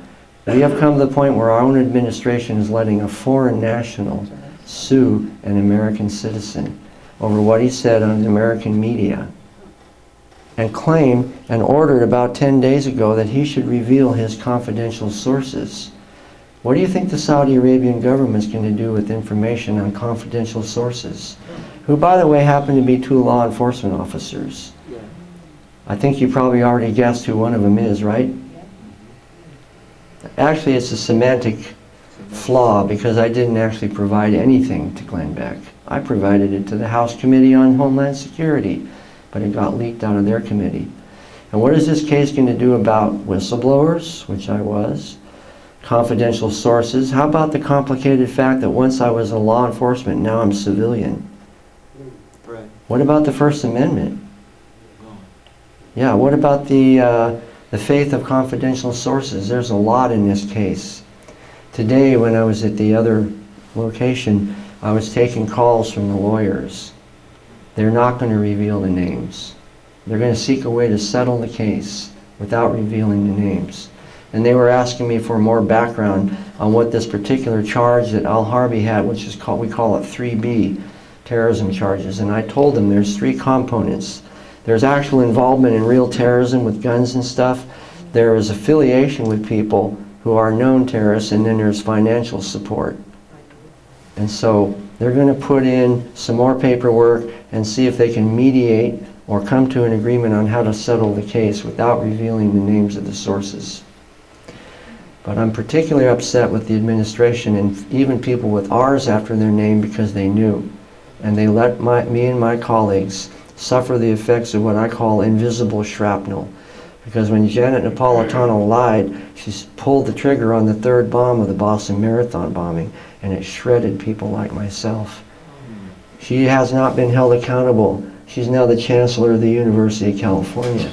We have come to the point where our own administration is letting a foreign national sue an American citizen over what he said on the American media, and claim and ordered about 10 days ago that he should reveal his confidential sources. What do you think the Saudi Arabian government's going to do with information on confidential sources, who, by the way, happen to be 2 law enforcement officers? Yeah. I think you probably already guessed who one of them is, right? Actually, it's a semantic flaw, because I didn't actually provide anything to Glenn Beck. I provided it to the House Committee on Homeland Security, but it got leaked out of their committee. And what is this case going to do about whistleblowers, which I was, confidential sources? How about the complicated fact that once I was a law enforcement, now I'm civilian? Right. What about the First Amendment? Yeah, what about the faith of confidential sources? There's a lot in this case. Today, when I was at the other location, I was taking calls from the lawyers. They're not going to reveal the names. They're going to seek a way to settle the case without revealing the names. And they were asking me for more background on what this particular charge that Al Harbi had, which is called, we call it 3B, terrorism charges. And I told them there's 3 components. There's actual involvement in real terrorism with guns and stuff. There is affiliation with people who are known terrorists, and then there's financial support. And so they're going to put in some more paperwork and see if they can mediate or come to an agreement on how to settle the case without revealing the names of the sources. But I'm particularly upset with the administration and even people with R's after their name, because they knew. And they let me and my colleagues suffer the effects of what I call invisible shrapnel. Because when Janet Napolitano lied, she pulled the trigger on the 3rd bomb of the Boston Marathon bombing, and it shredded people like myself. She has not been held accountable. She's now the Chancellor of the University of California.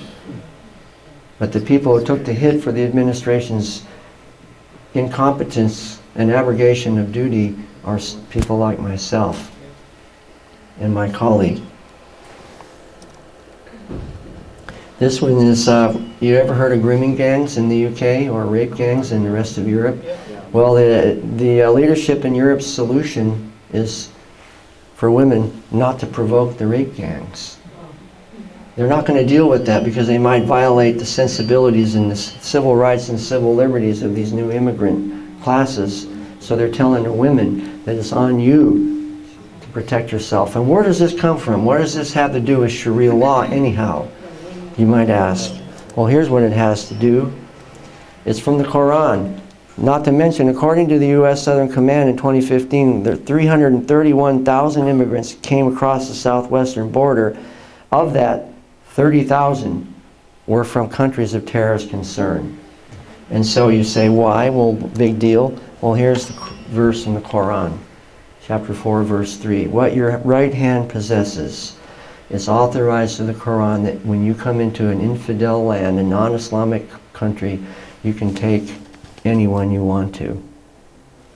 But the people who took the hit for the administration's incompetence and abrogation of duty are people like myself and my colleague. This one is, you ever heard of grooming gangs in the UK or rape gangs in the rest of Europe? Well, the leadership in Europe's solution is for women not to provoke the rape gangs. They're not going to deal with that because they might violate the sensibilities and the civil rights and civil liberties of these new immigrant classes. So they're telling the women that it's on you to protect yourself. And where does this come from? What does this have to do with Sharia law anyhow? You might ask. Well, here's what it has to do. It's from the Quran. Not to mention, according to the U.S. Southern Command in 2015, there 331,000 immigrants came across the southwestern border. Of that, 30,000 were from countries of terrorist concern. And so you say, why? Well, big deal. Well, here's the verse in the Quran, chapter 4, verse 3. What your right hand possesses. It's authorized to the Quran that when you come into an infidel land, a non-Islamic country, you can take anyone you want to.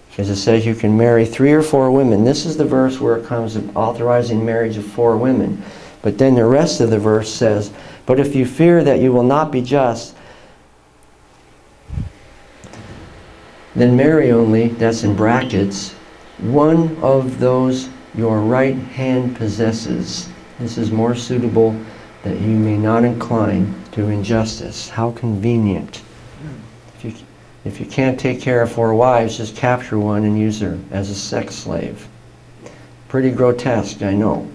Because it says you can marry 3 or 4 women. This is the verse where it comes to authorizing marriage of 4 women. But then the rest of the verse says, but if you fear that you will not be just, then marry only, that's in brackets, one of those your right hand possesses. This is more suitable that you may not incline to injustice. How convenient. If you can't take care of 4 wives, just capture one and use her as a sex slave. Pretty grotesque, I know.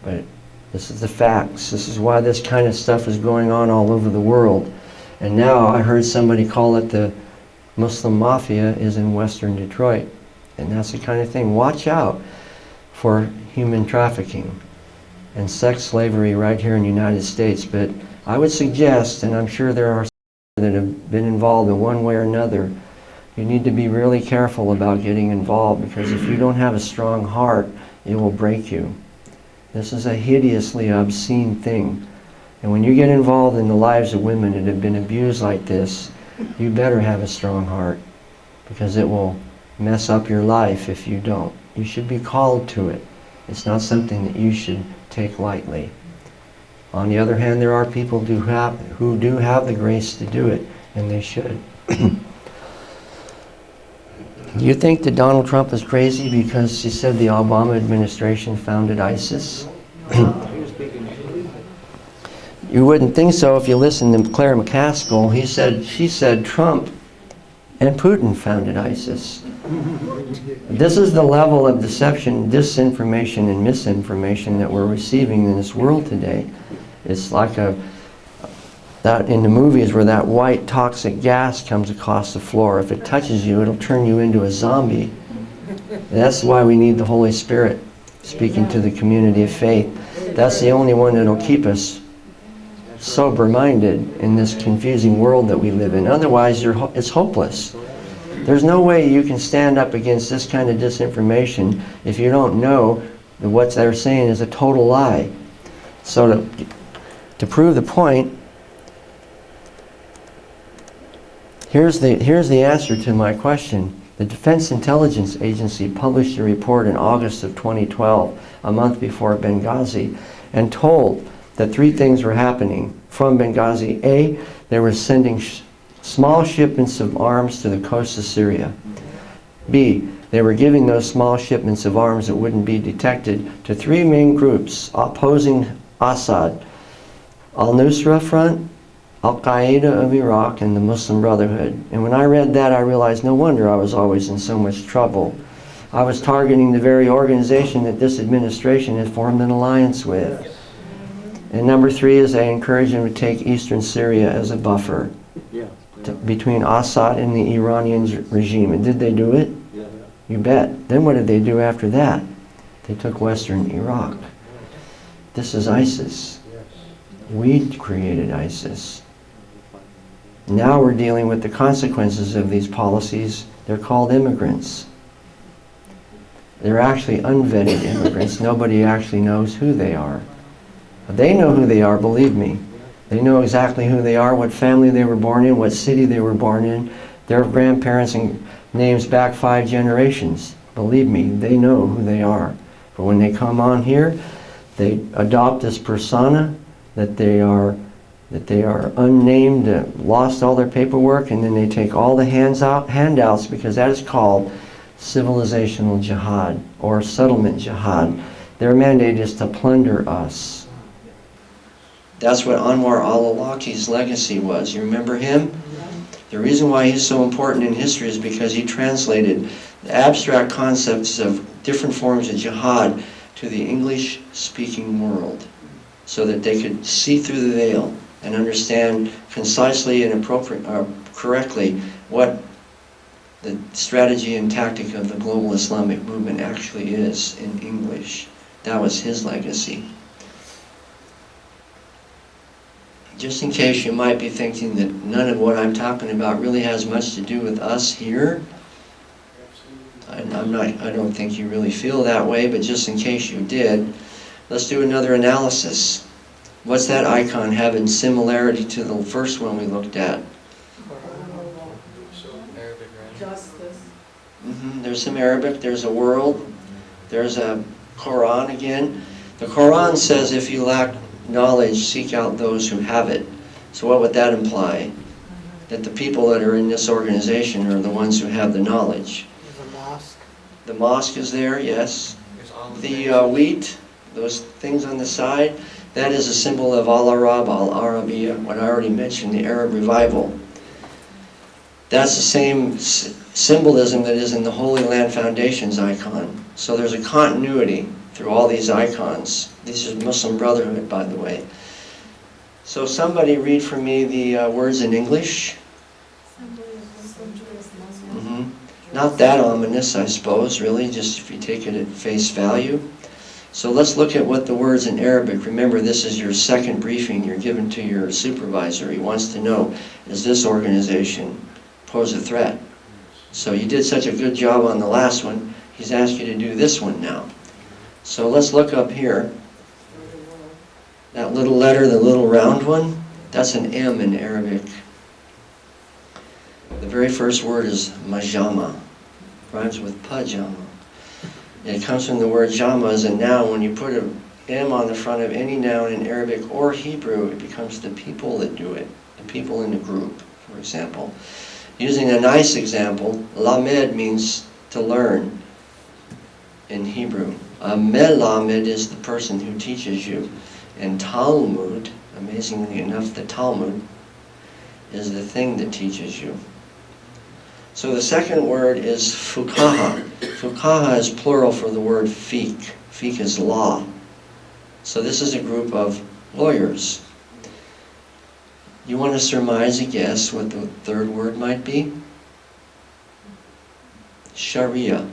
But this is the facts. This is why this kind of stuff is going on all over the world. And now I heard somebody call it the Muslim Mafia is in Western Detroit. And that's the kind of thing. Watch out for human trafficking and sex slavery right here in the United States. But I would suggest, and I'm sure there are that have been involved in one way or another, You need to be really careful about getting involved, because if you don't have a strong heart, it will break you. This is a hideously obscene thing. And when you get involved in the lives of women that have been abused like this, you better have a strong heart, because it will mess up your life if you don't. You should be called to it. It's not something that you should take lightly. On the other hand, there are people who do have the grace to do it, and they should. Do you think that Donald Trump is crazy because he said the Obama administration founded ISIS? You wouldn't think so if you listened to Claire McCaskill. She said Trump and Putin founded ISIS. This is the level of deception, disinformation, and misinformation that we're receiving in this world today. It's like that in the movies where that white toxic gas comes across the floor. If it touches you, it'll turn you into a zombie. That's why we need the Holy Spirit speaking to the community of faith. That's the only one that'll keep us sober-minded in this confusing world that we live in. Otherwise, it's hopeless. There's no way you can stand up against this kind of disinformation if you don't know that what they're saying is a total lie. So to prove the point, here's the answer to my question. The Defense Intelligence Agency published a report in August of 2012, a month before Benghazi, and told that 3 things were happening from Benghazi. A, they were sending small shipments of arms to the coast of Syria. B, they were giving those small shipments of arms that wouldn't be detected to 3 main groups opposing Assad: Al-Nusra Front, Al-Qaeda of Iraq, and the Muslim Brotherhood. And when I read that, I realized no wonder I was always in so much trouble. I was targeting the very organization that this administration had formed an alliance with. And number 3 is I encouraged them to take eastern Syria as a buffer between Assad and the Iranian regime. And did they do it? Yeah. You bet. Then what did they do after that? They took western Iraq. This is ISIS. We created ISIS. Now we're dealing with the consequences of these policies. They're called immigrants. They're actually unvetted immigrants. Nobody actually knows who they are. But they know who they are, believe me. They know exactly who they are, what family they were born in, what city they were born in, their grandparents and names back 5 generations. Believe me, they know who they are. But when they come on here, they adopt this persona that they are unnamed, lost all their paperwork, and then they take all the handouts, because that is called civilizational jihad or settlement jihad. Their mandate is to plunder us. That's what Anwar al-Awlaki's legacy was. You remember him? The reason why he's so important in history is because he translated the abstract concepts of different forms of jihad to the English-speaking world so that they could see through the veil and understand concisely and correctly what the strategy and tactic of the global Islamic movement actually is in English. That was his legacy. Just in case you might be thinking that none of what I'm talking about really has much to do with us here, I don't think you really feel that way, but just in case you did, let's do another analysis. What's that icon have in similarity to the first one we looked at? Justice. There's some Arabic, there's a world, there's a Quran again. The Quran says if you lack knowledge, seek out those who have it. So what would that imply? That the people that are in this organization are the ones who have the knowledge. There's a mosque. The mosque is there, yes. The wheat, those things on the side, that is a symbol of Al-Arab, Al-Arabiya, what I already mentioned, the Arab revival. That's the same symbolism that is in the Holy Land Foundation's icon. So there's a continuity through all these icons. This is Muslim Brotherhood, by the way. So somebody read for me the words in English. Not that ominous, I suppose, really, just if you take it at face value. So let's look at what the words in Arabic. Remember, this is your second briefing you're given to your supervisor. He wants to know, does this organization pose a threat? So you did such a good job on the last one, he's asked you to do this one now. So let's look up here. That little letter, the little round one, that's an M in Arabic. The very first word is majama, rhymes with pajama. It comes from the word jama as a noun. When you put an M on the front of any noun in Arabic or Hebrew, it becomes the people that do it, the people in the group, for example. Using a nice example, lamed means to learn in Hebrew. A melamed is the person who teaches you. And Talmud, amazingly enough, the Talmud is the thing that teaches you. So the second word is fuqaha. Fuqaha is plural for the word fiqh. Fiqh is law. So this is a group of lawyers. You want to surmise a guess what the third word might be? Sharia.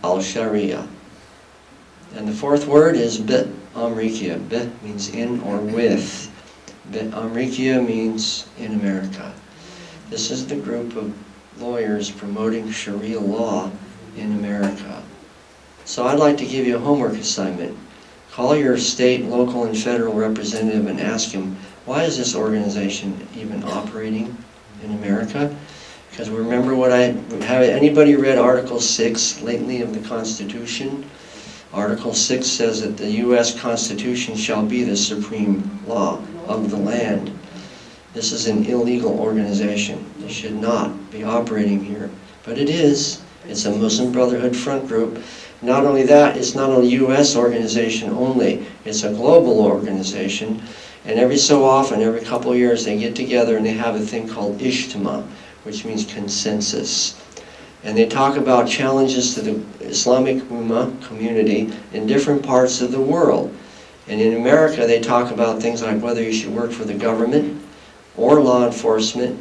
Al-Sharia. And the fourth word is bit amrikia. Bit means in or with. Bit amrikia means in America. This is the group of lawyers promoting Sharia law in America. So I'd like to give you a homework assignment. Call your state, local, and federal representative and ask him, why is this organization even operating in America? Because remember what have anybody read Article 6 lately of the Constitution? Article 6 says that the U.S. Constitution shall be the supreme law of the land. This is an illegal organization. It should not be operating here. But it is. It's a Muslim Brotherhood front group. Not only that, it's not a U.S. organization only. It's a global organization. And every so often, every couple of years, they get together and they have a thing called Ijtima, which means consensus. And they talk about challenges to the Islamic Ummah community in different parts of the world. And in America, they talk about things like whether you should work for the government, or law enforcement,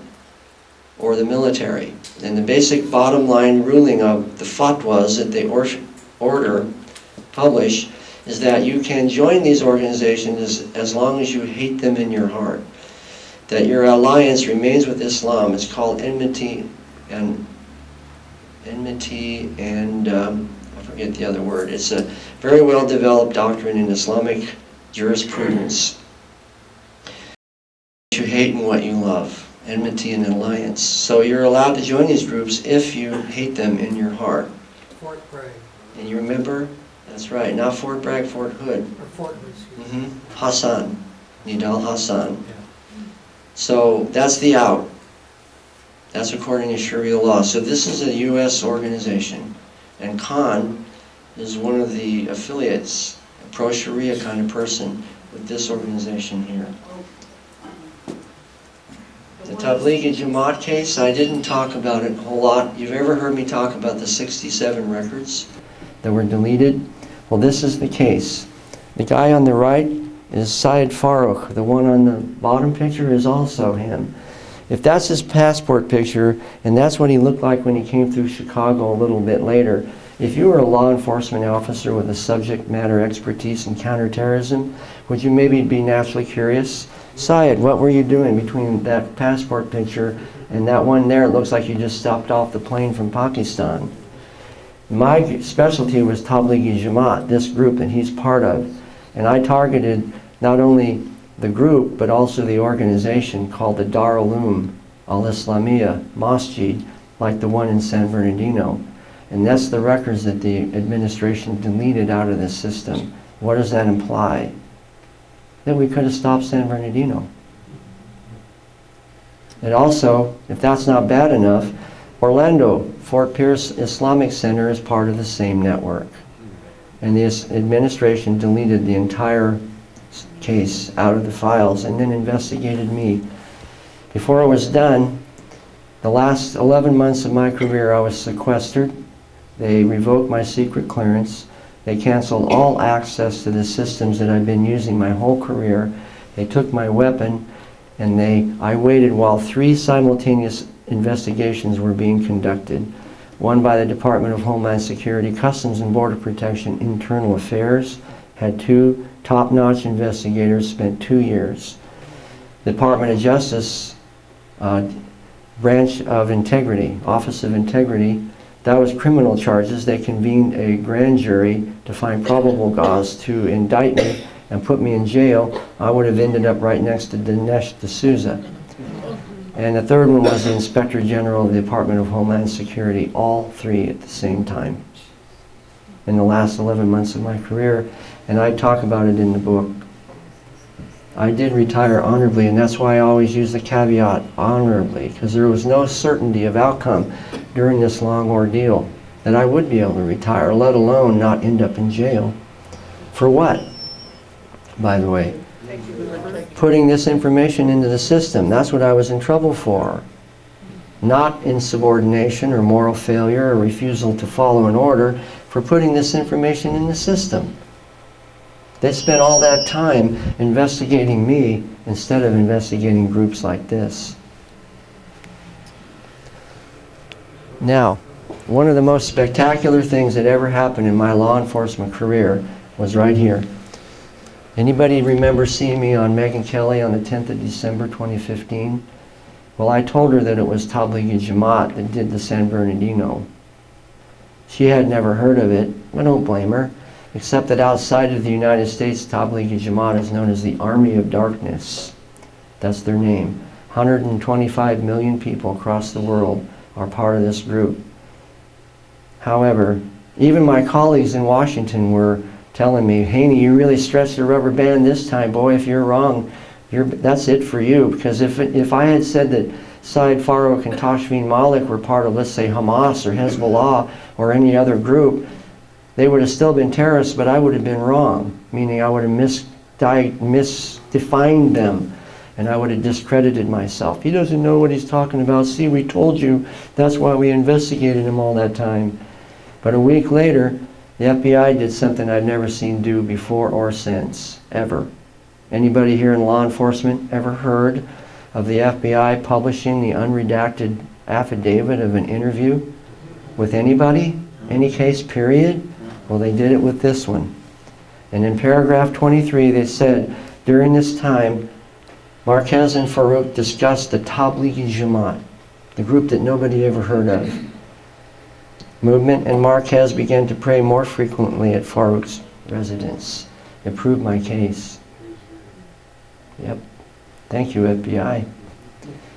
or the military. And the basic bottom line ruling of the fatwas that they publish is that you can join these organizations as long as you hate them in your heart. That your alliance remains with Islam. It's called enmity and I forget the other word. It's a very well developed doctrine in Islamic jurisprudence. You hate and what you love. Enmity and alliance. So you're allowed to join these groups if you hate them in your heart. Fort Bragg. And you remember? That's right. Not Fort Bragg, Fort Hood. Or Fort Hood, excuse me. Hassan. Nidal Hassan. Yeah. So that's the out. That's according to Sharia law. So this is a U.S. organization. And Khan is one of the affiliates, a pro-Sharia kind of person with this organization here. The Tablighi Jamaat case, I didn't talk about it a whole lot. You've ever heard me talk about the 67 records that were deleted? Well, this is the case. The guy on the right is Syed Farouk. The one on the bottom picture is also him. If that's his passport picture, and that's what he looked like when he came through Chicago a little bit later, if you were a law enforcement officer with a subject matter expertise in counterterrorism, would you maybe be naturally curious? Syed, what were you doing between that passport picture and that one there? It looks like you just stopped off the plane from Pakistan. My specialty was Tablighi Jamaat, this group that he's part of. And I targeted not only the group, but also the organization called the Dar Uloom al-Islamiyya Masjid, like the one in San Bernardino. And that's the records that the administration deleted out of the system. What does that imply? That we could have stopped San Bernardino. And also, if that's not bad enough, Orlando, Fort Pierce Islamic Center is part of the same network. And this administration deleted the entire case out of the files and then investigated me. Before it was done, the last 11 months of my career I was sequestered. They revoked my secret clearance. They canceled all access to the systems that I've been using my whole career. They took my weapon and I waited while 3 simultaneous investigations were being conducted. One by the Department of Homeland Security, Customs and Border Protection, Internal Affairs, had 2 top-notch investigators, spent 2 years. The Department of Justice branch of integrity, Office of Integrity. That was criminal charges. They convened a grand jury to find probable cause to indict me and put me in jail. I would have ended up right next to Dinesh D'Souza. And the third one was the Inspector General of the Department of Homeland Security, all three at the same time in the last 11 months of my career. And I talk about it in the book. I did retire honorably, and that's why I always use the caveat, honorably, because there was no certainty of outcome during this long ordeal that I would be able to retire, let alone not end up in jail. For what, by the way? Putting this information into the system. That's what I was in trouble for. Not insubordination or moral failure or refusal to follow an order, for putting this information in the system. They spent all that time investigating me instead of investigating groups like this. Now, one of the most spectacular things that ever happened in my law enforcement career was right here. Anybody remember seeing me on Megyn Kelly on the 10th of December 2015? Well, I told her that it was Tablighi Jamaat that did the San Bernardino. She had never heard of it. I don't blame her, except that outside of the United States, Tablighi Jamaat is known as the Army of Darkness. That's their name. 125 million people across the world are part of this group. However, even my colleagues in Washington were telling me, Haney, you really stretched the rubber band this time, boy. If you're wrong, that's it for you. Because if I had said that Syed Farouk and Tashfeen Malik were part of, let's say, Hamas or Hezbollah or any other group, they would have still been terrorists, but I would have been wrong, meaning I would have misdefined them, and I would have discredited myself. He doesn't know what he's talking about. See, we told you. That's why we investigated him all that time. But a week later, the FBI did something I've never seen do before or since, ever. Anybody here in law enforcement ever heard of the FBI publishing the unredacted affidavit of an interview with anybody? Any case, period? Well, they did it with this one. And in paragraph 23, they said, during this time, Marquez and Farouk discussed the Tablighi Jamaat, the group that nobody ever heard of. Movement, and Marquez began to pray more frequently at Farouk's residence. It proved my case. Yep. Thank you, FBI.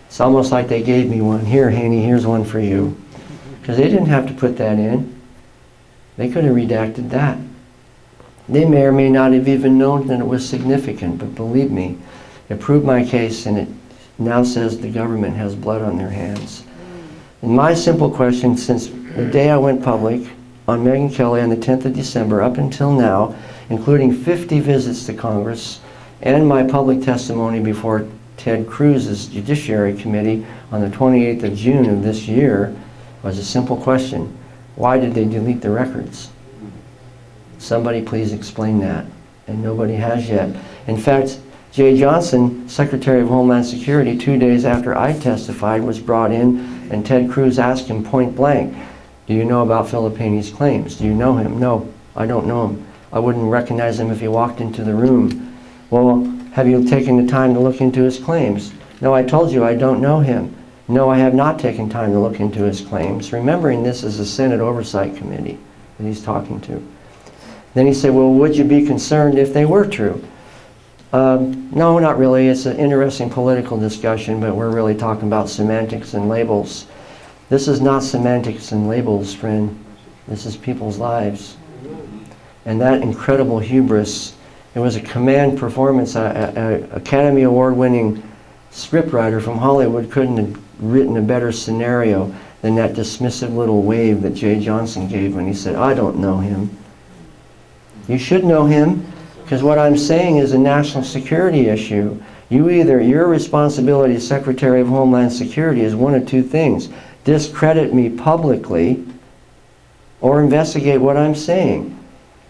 It's almost like they gave me one. Here, Haney, here's one for you. Because they didn't have to put that in. They could have redacted that. They may or may not have even known that it was significant, but believe me, it proved my case, and it now says the government has blood on their hands. And my simple question, since the day I went public on Megyn Kelly on the 10th of December up until now, including 50 visits to Congress and my public testimony before Ted Cruz's Judiciary Committee on the 28th of June of this year, was a simple question. Why did they delete the records? Somebody please explain that. And nobody has yet. In fact, Jay Johnson, Secretary of Homeland Security, 2 days after I testified, was brought in, and Ted Cruz asked him point blank, do you know about Filippini's claims? Do you know him? No, I don't know him. I wouldn't recognize him if he walked into the room. Well, have you taken the time to look into his claims? No, I told you I don't know him. No, I have not taken time to look into his claims, remembering this is a Senate Oversight Committee that he's talking to. Then he said, well, would you be concerned if they were true? No, not really. It's an interesting political discussion, but we're really talking about semantics and labels. This is not semantics and labels, friend. This is people's lives. And that incredible hubris, it was a command performance. An Academy Award-winning scriptwriter from Hollywood couldn't have written a better scenario than that dismissive little wave that Jay Johnson gave when he said, I don't know him. You should know him, because what I'm saying is a national security issue. Your responsibility as Secretary of Homeland Security is one of two things. Discredit me publicly or investigate what I'm saying.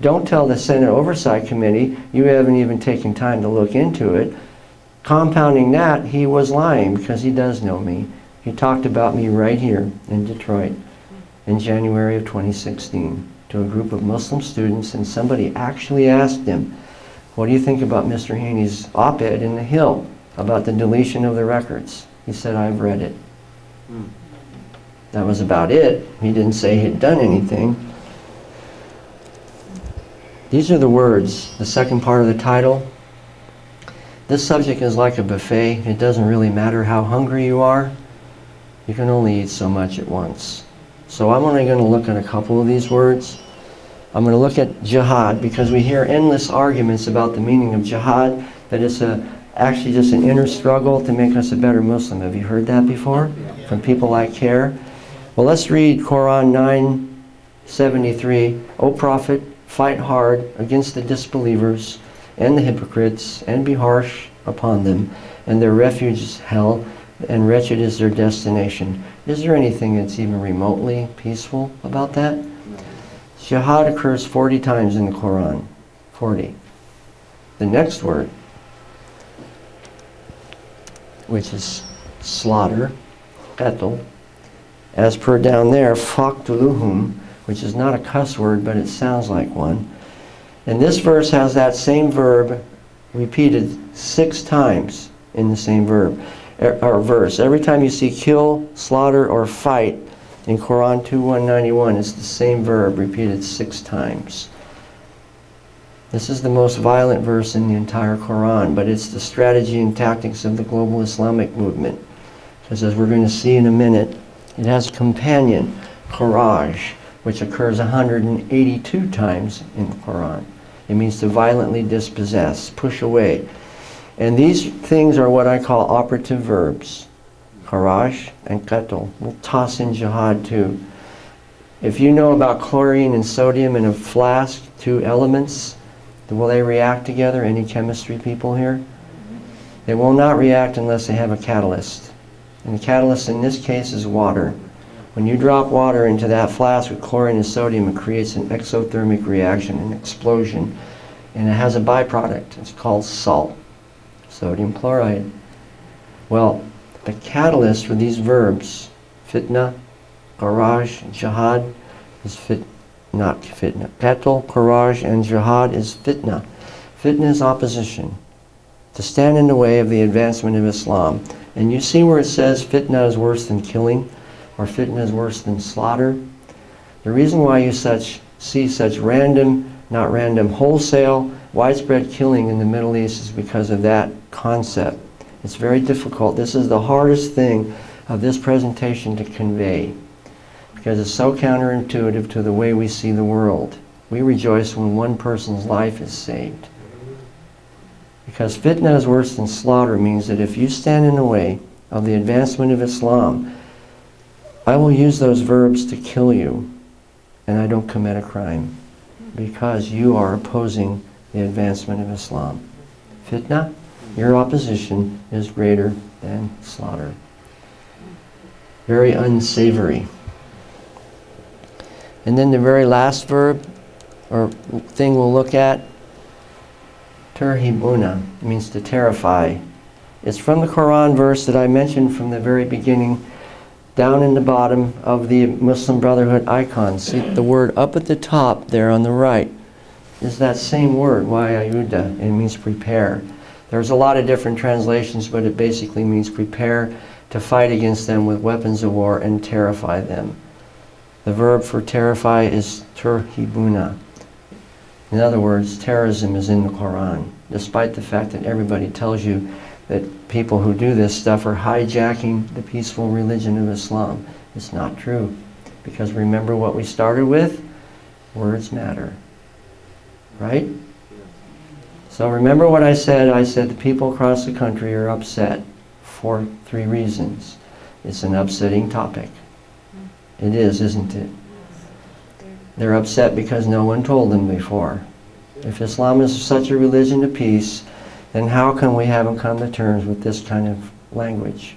Don't tell the Senate Oversight Committee you haven't even taken time to look into it. Compounding that, he was lying because he does know me. He talked about me right here in Detroit in January of 2016 to a group of Muslim students, and somebody actually asked him, what do you think about Mr. Haney's op-ed in The Hill about the deletion of the records? He said, I've read it. That was about it. He didn't say he'd done anything. These are the words, the second part of the title. This subject is like a buffet. It doesn't really matter how hungry you are. You can only eat so much at once. So I'm only going to look at a couple of these words. I'm going to look at jihad because we hear endless arguments about the meaning of jihad, that it's actually just an inner struggle to make us a better Muslim. Have you heard that before? From people like CARE? Well, let's read Quran 9:73. O Prophet, fight hard against the disbelievers and the hypocrites, and be harsh upon them, and their refuge is hell, and wretched is their destination. Is there anything that's even remotely peaceful about that? Jihad occurs 40 times in the Quran. 40. The next word, which is slaughter, qatl, as per down there, faqtuluhum, which is not a cuss word, but it sounds like one. And this verse has that same verb repeated 6 times in the same verb, or verse. Every time you see kill, slaughter, or fight in Quran 2:191, it's the same verb repeated 6 times. This is the most violent verse in the entire Quran, but it's the strategy and tactics of the global Islamic movement. Because as we're going to see in a minute, it has a companion, courage, which occurs 182 times in the Quran. It means to violently dispossess, push away. And these things are what I call operative verbs, courage and qatl. We'll toss in jihad too. If you know about chlorine and sodium in a flask, 2 elements, will they react together? Any chemistry people here? They will not react unless they have a catalyst. And the catalyst in this case is water. When you drop water into that flask with chlorine and sodium, it creates an exothermic reaction, an explosion. And it has a byproduct. It's called salt, sodium chloride. Well, the catalyst for these verbs, fitna, courage, jihad, is not fitna. Qatl, courage, and jihad is fitna. Fitna is opposition, to stand in the way of the advancement of Islam. And you see where it says fitna is worse than killing, or fitna is worse than slaughter? The reason why you see such random, not random, wholesale, widespread killing in the Middle East is because of that concept. It's very difficult. This is the hardest thing of this presentation to convey, because it's so counterintuitive to the way we see the world. We rejoice when one person's life is saved. Because fitna is worse than slaughter means that if you stand in the way of the advancement of Islam, I will use those verbs to kill you, and I don't commit a crime, because you are opposing the advancement of Islam. Fitna, your opposition is greater than slaughter. Very unsavory. And then the very last verb, or thing we'll look at, terhibuna, means to terrify. It's from the Quran verse that I mentioned from the very beginning, down in the bottom of the Muslim Brotherhood icon. See the word up at the top there on the right is that same word, wa'ayuda. It means prepare. There's a lot of different translations, but it basically means prepare to fight against them with weapons of war and terrify them. The verb for terrify is turhibuna. In other words, terrorism is in the Quran, despite the fact that everybody tells you that people who do this stuff are hijacking the peaceful religion of Islam. It's not true. Because remember what we started with? Words matter. Right? So remember what I said. I said the people across the country are upset for 3 reasons. It's an upsetting topic. It is, isn't it? They're upset because no one told them before. If Islam is such a religion of peace, then how can we have them come to terms with this kind of language?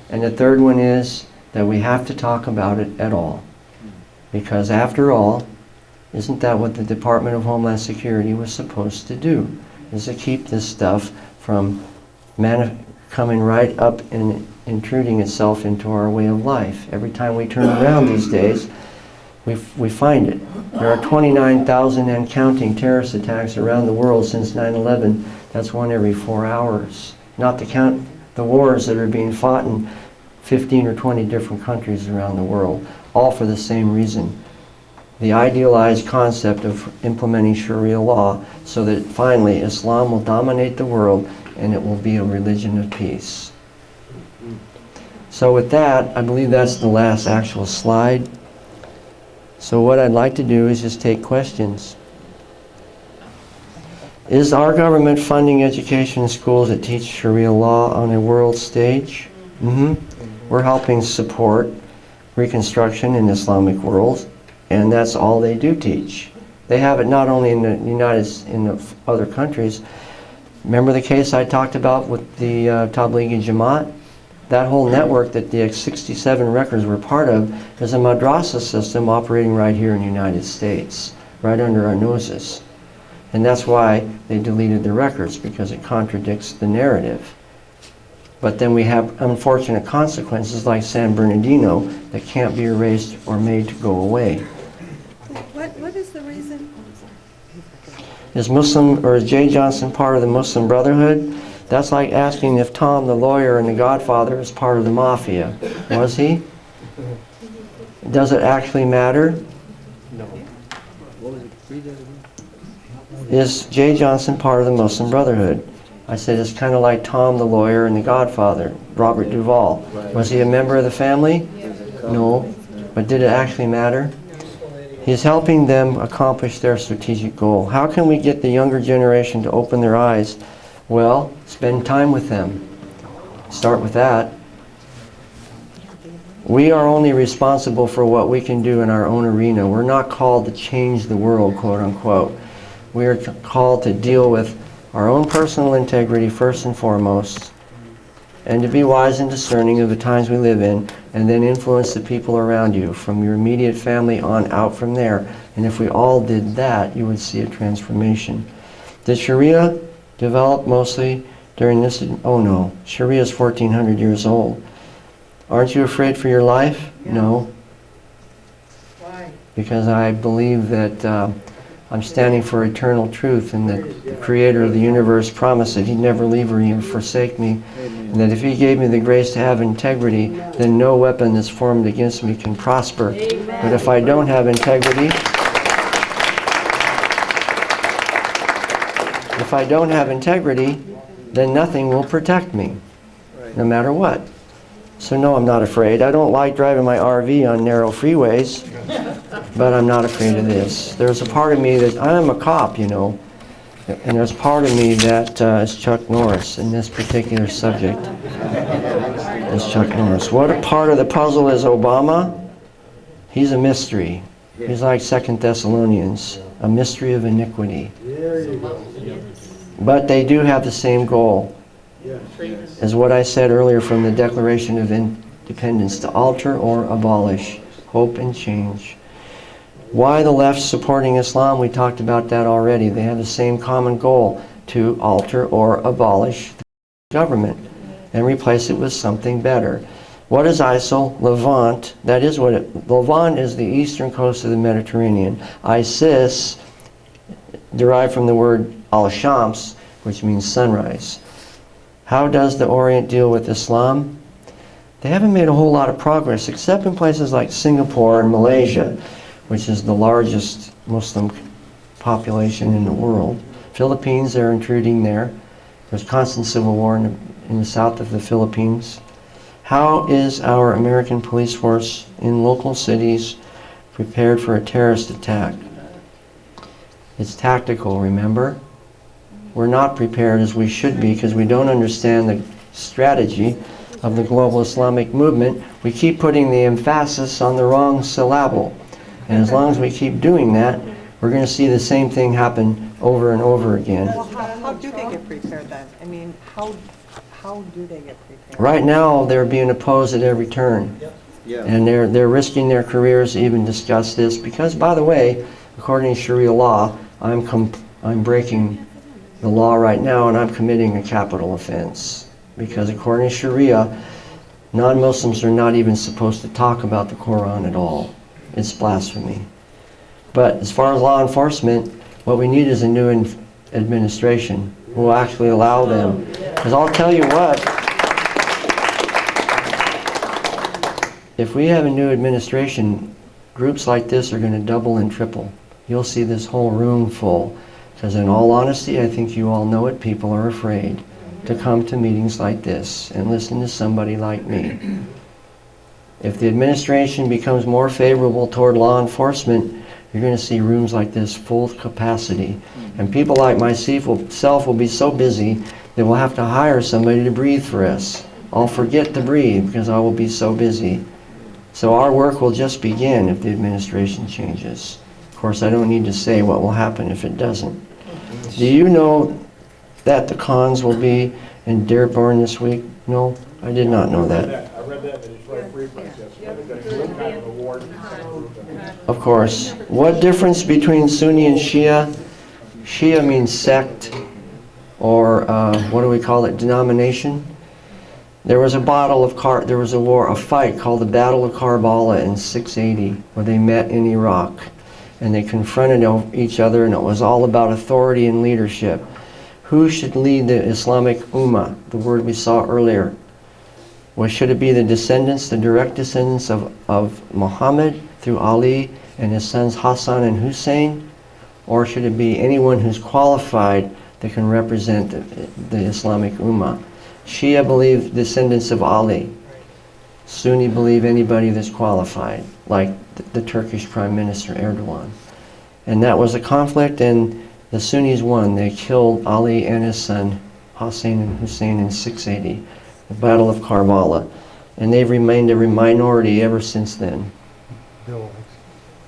And the third one is that we have to talk about it at all. Because after all, isn't that what the Department of Homeland Security was supposed to do? Is to keep this stuff from coming right up and intruding itself into our way of life. Every time we turn around these days, we find it. There are 29,000 and counting terrorist attacks around the world since 9/11. That's one every 4 hours. Not to count the wars that are being fought in 15 or 20 different countries around the world, all for the same reason. The idealized concept of implementing Sharia law so that finally Islam will dominate the world and it will be a religion of peace. So with that, I believe that's the last actual slide. So what I'd like to do is just take questions. Is our government funding education in schools that teach Sharia law on a world stage? We're helping support Reconstruction in the Islamic world, and that's all they do teach. They have it not only in the other countries. Remember the case I talked about with the Tablighi Jamaat? That whole network that the 67 records were part of is a madrasa system operating right here in the United States, right under our noses. And that's why they deleted the records, because it contradicts the narrative. But then we have unfortunate consequences like San Bernardino that can't be erased or made to go away. What is the reason? Is Muslim, or is Jay Johnson part of the Muslim Brotherhood? That's like asking if Tom the lawyer in The Godfather is part of the mafia. Was he? Does it actually matter? No. What was it? Read that again. Is Jay Johnson part of the Muslim Brotherhood? I said it's kind of like Tom the lawyer in The Godfather, Robert Duvall. Was he a member of the family? No. But did it actually matter? He's helping them accomplish their strategic goal. How can we get the younger generation to open their eyes? Well, spend time with them. Start with that. We are only responsible for what we can do in our own arena. We're not called to change the world, quote unquote. We are called to deal with our own personal integrity first and foremost, and to be wise and discerning of the times we live in, and then influence the people around you, from your immediate family on out from there. And if we all did that, you would see a transformation. Did Sharia develop mostly during this? Oh no, Sharia is 1400 years old. Aren't you afraid for your life? No. Why? Because I believe that I'm standing for eternal truth, and that the Creator of the universe promised that He'd never leave or even forsake me, and that if He gave me the grace to have integrity, then no weapon that's formed against me can prosper. But if I don't have integrity, then nothing will protect me, no matter what. So no, I'm not afraid. I don't like driving my RV on narrow freeways, but I'm not afraid of this. There's a part of me that, I'm a cop, you know, and there's part of me that is Chuck Norris in this particular subject. Is Chuck Norris. What a part of the puzzle is Obama? He's a mystery. He's like 2 Thessalonians, a mystery of iniquity. But they do have the same goal. As what I said earlier from the Declaration of Independence, to alter or abolish, hope and change. Why the left supporting Islam? We talked about that already. They have the same common goal, to alter or abolish the government and replace it with something better. What is ISIL? Levant. That is what it, Levant is the eastern coast of the Mediterranean. ISIS, derived from the word al-Shams, which means sunrise. How does the Orient deal with Islam? They haven't made a whole lot of progress, except in places like Singapore and Malaysia, which is the largest Muslim population in the world. Philippines, they're intruding there. There's constant civil war in the south of the Philippines. How is our American police force in local cities prepared for a terrorist attack? It's tactical, remember? We're not prepared as we should be, because we don't understand the strategy of the global Islamic movement. We keep putting the emphasis on the wrong syllable. And as long as we keep doing that, we're going to see the same thing happen over and over again. Well, how do they get prepared then? I mean, how do they get prepared? Right now, they're being opposed at every turn. And they're risking their careers to even discuss this, because, by the way, according to Sharia law, I'm breaking the law right now, and I'm committing a capital offense. Because according to Sharia, non-Muslims are not even supposed to talk about the Quran at all. It's blasphemy. But as far as law enforcement, what we need is a new administration who will actually allow them. Because I'll tell you what, if we have a new administration, groups like this are going to double and triple. You'll see this whole room full. Because in all honesty, I think you all know it, people are afraid to come to meetings like this and listen to somebody like me. If the administration becomes more favorable toward law enforcement, you're going to see rooms like this full capacity. And people like myself will be so busy that we'll have to hire somebody to breathe for us. I'll forget to breathe because I will be so busy. So our work will just begin if the administration changes. Of course, I don't need to say what will happen if it doesn't. Do you know that the cons will be in Dearborn this week? No, I did not know that. I read that in the Detroit Free Press yesterday. They're doing some kind of award. Of course. What difference between Sunni and Shia? Shia means sect, or what do we call it? Denomination. There was a fight called the Battle of Karbala in 680, where they met in Iraq, and they confronted each other, and it was all about authority and leadership. Who should lead the Islamic Ummah? The word we saw earlier. Well, should it be the direct descendants of Muhammad through Ali and his sons Hassan and Hussein? Or should it be anyone who's qualified that can represent the Islamic Ummah? Shia believe descendants of Ali. Sunni believe anybody that's qualified, like the Turkish Prime Minister Erdogan. And that was a conflict, and the Sunnis won. They killed Ali and his son Hassan and Hussein in 680, the Battle of Karbala. And they've remained a minority ever since then.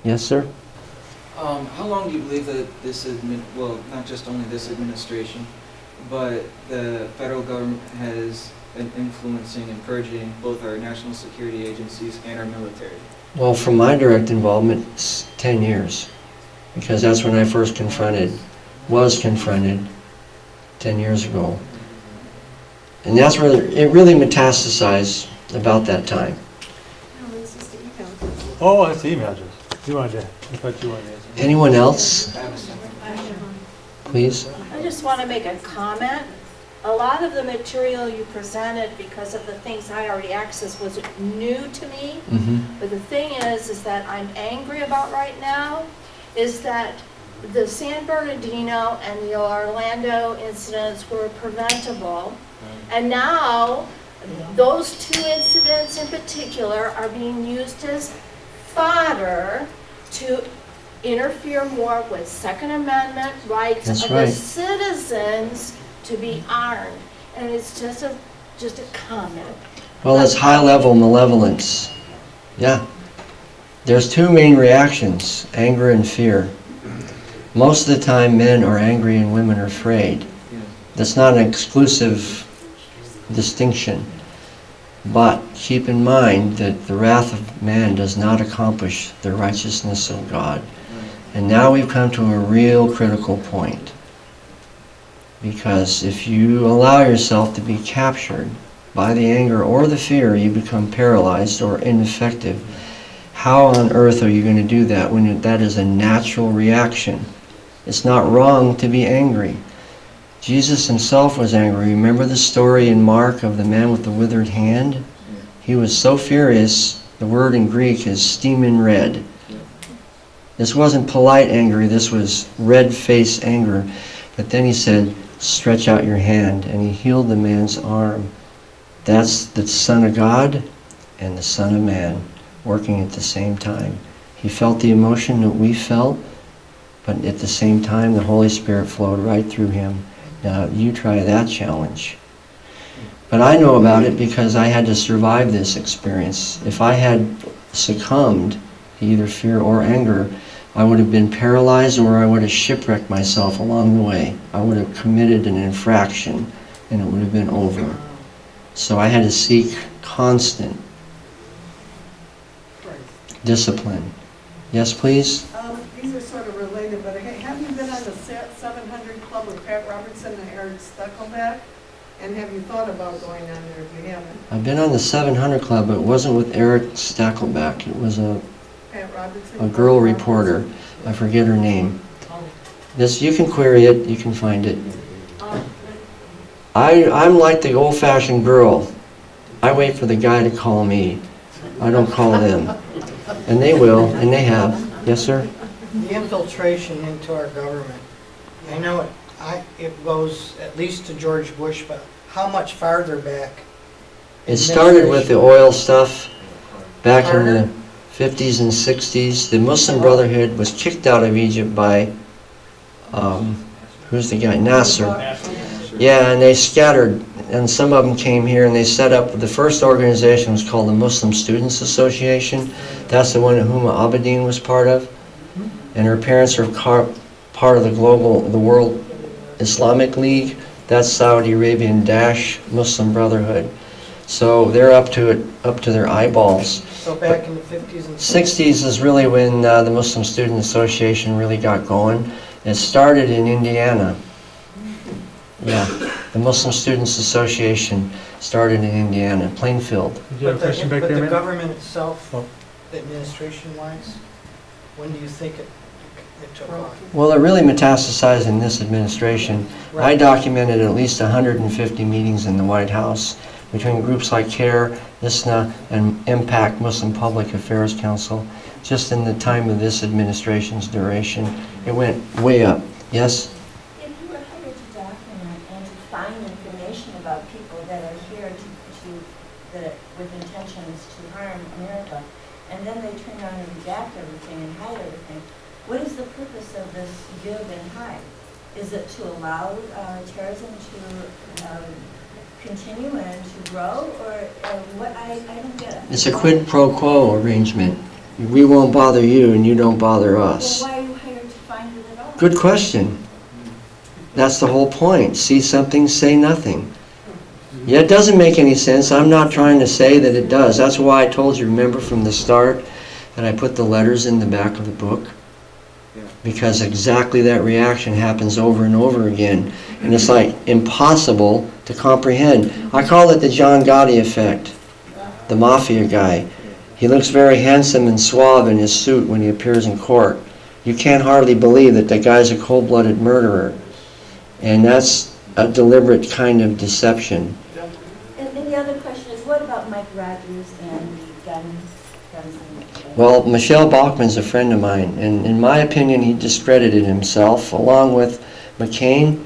Yes, sir? How long do you believe that not just only this administration, but the federal government has been influencing and purging both our national security agencies and our military? Well, from my direct involvement, it's 10 years. Because that's when I first was confronted 10 years ago. And that's where it really metastasized about that time. Oh, that's the email address. I thought you wanted to answer. Anyone else? Please. I just want to make a comment. A lot of the material you presented, because of the things I already accessed, was new to me. But the thing is that I'm angry about right now is that the San Bernardino and the Orlando incidents were preventable. And now those two incidents in particular are being used as fodder to interfere more with Second Amendment rights That's of right. the citizens to be armed. And it's just a comment. Well, it's high-level malevolence. Yeah. There's two main reactions, anger and fear. Most of the time men are angry and women are afraid. That's not an exclusive distinction. But keep in mind that the wrath of man does not accomplish the righteousness of God. And now we've come to a real critical point. Because if you allow yourself to be captured by the anger or the fear, you become paralyzed or ineffective. How on earth are you going to do that when that is a natural reaction? It's not wrong to be angry. Jesus himself was angry. Remember the story in Mark of the man with the withered hand? He was so furious, the word in Greek is steaming red. This wasn't polite anger, this was red-faced anger. But then he said, stretch out your hand, and he healed the man's arm. That's the Son of God and the Son of Man working at the same time. He felt the emotion that we felt, but at the same time the Holy Spirit flowed right through him. Now you try that challenge. But I know about it because I had to survive this experience. If I had succumbed to either fear or anger, I would have been paralyzed, or I would have shipwrecked myself along the way. I would have committed an infraction and it would have been over. So I had to seek constant discipline. Yes, please? These are sort of related, but have you been on the 700 Club with Pat Robertson and Eric Stuckelback? And have you thought about going on there if you haven't? I've been on the 700 Club, but it wasn't with Eric Stackelback. It was a girl reporter. I forget her name. You can query it, you can find it. I'm like the old-fashioned girl. I wait for the guy to call me. I don't call them. And they will, and they have. Yes, sir? The infiltration into our government, I know it goes at least to George Bush, but how much farther back? It started with the oil stuff back in the 50s and 60s. The Muslim Brotherhood was kicked out of Egypt by, who's the guy? Nasser. Yeah, and they scattered, and some of them came here and they set up, the first organization was called the Muslim Students Association. That's the one that Huma Abedin was part of. And her parents are part of the World Islamic League. That's Saudi Arabian - Muslim Brotherhood. So they're up to their eyeballs. So back in the 50s and 60s is really when the Muslim Student Association really got going. It started in Indiana. Yeah, the Muslim Students Association started in Indiana, Plainfield. Did you have a question back there, But the man? government itself, Oh. administration-wise, when do you think it took off? Well, it really metastasized in this administration. I documented at least 150 meetings in the White House between groups like CARE, ISNA, and Impact Muslim Public Affairs Council. Just in the time of this administration's duration, it went way up. Yes? If you were hired to document and to find information about people that are here with intentions to harm America, and then they turn around and redact everything and hide everything, what is the purpose of this give and hide? Is it to allow terrorism to continue and to grow, or what? I don't get it. It's a quid pro quo arrangement. We won't bother you and you don't bother us. Well, why are you hired to find it at all? Good question. That's the whole point. See something, say nothing. Yeah, it doesn't make any sense. I'm not trying to say that it does. That's why I told you, remember from the start, that I put the letters in the back of the book. Because exactly that reaction happens over and over again. And it's like impossible to comprehend. I call it the John Gotti effect. The mafia guy. He looks very handsome and suave in his suit when he appears in court. You can't hardly believe that the guy's a cold-blooded murderer. And that's a deliberate kind of deception. And the other question is, what about Mike Rogers and the guns? Well, Michelle Bachmann's a friend of mine, and in my opinion, he discredited himself, along with McCain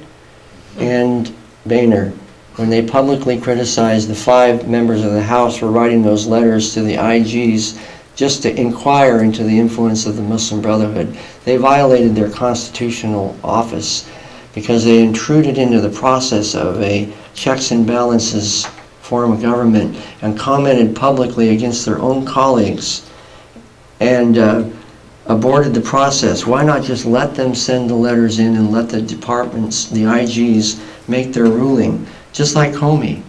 and Boehner, when they publicly criticized the 5 members of the House for writing those letters to the IGs just to inquire into the influence of the Muslim Brotherhood. They violated their constitutional office because they intruded into the process of a checks and balances form of government and commented publicly against their own colleagues and aborted the process. Why not just let them send the letters in and let the departments, the IGs, make their ruling? Just like Comey.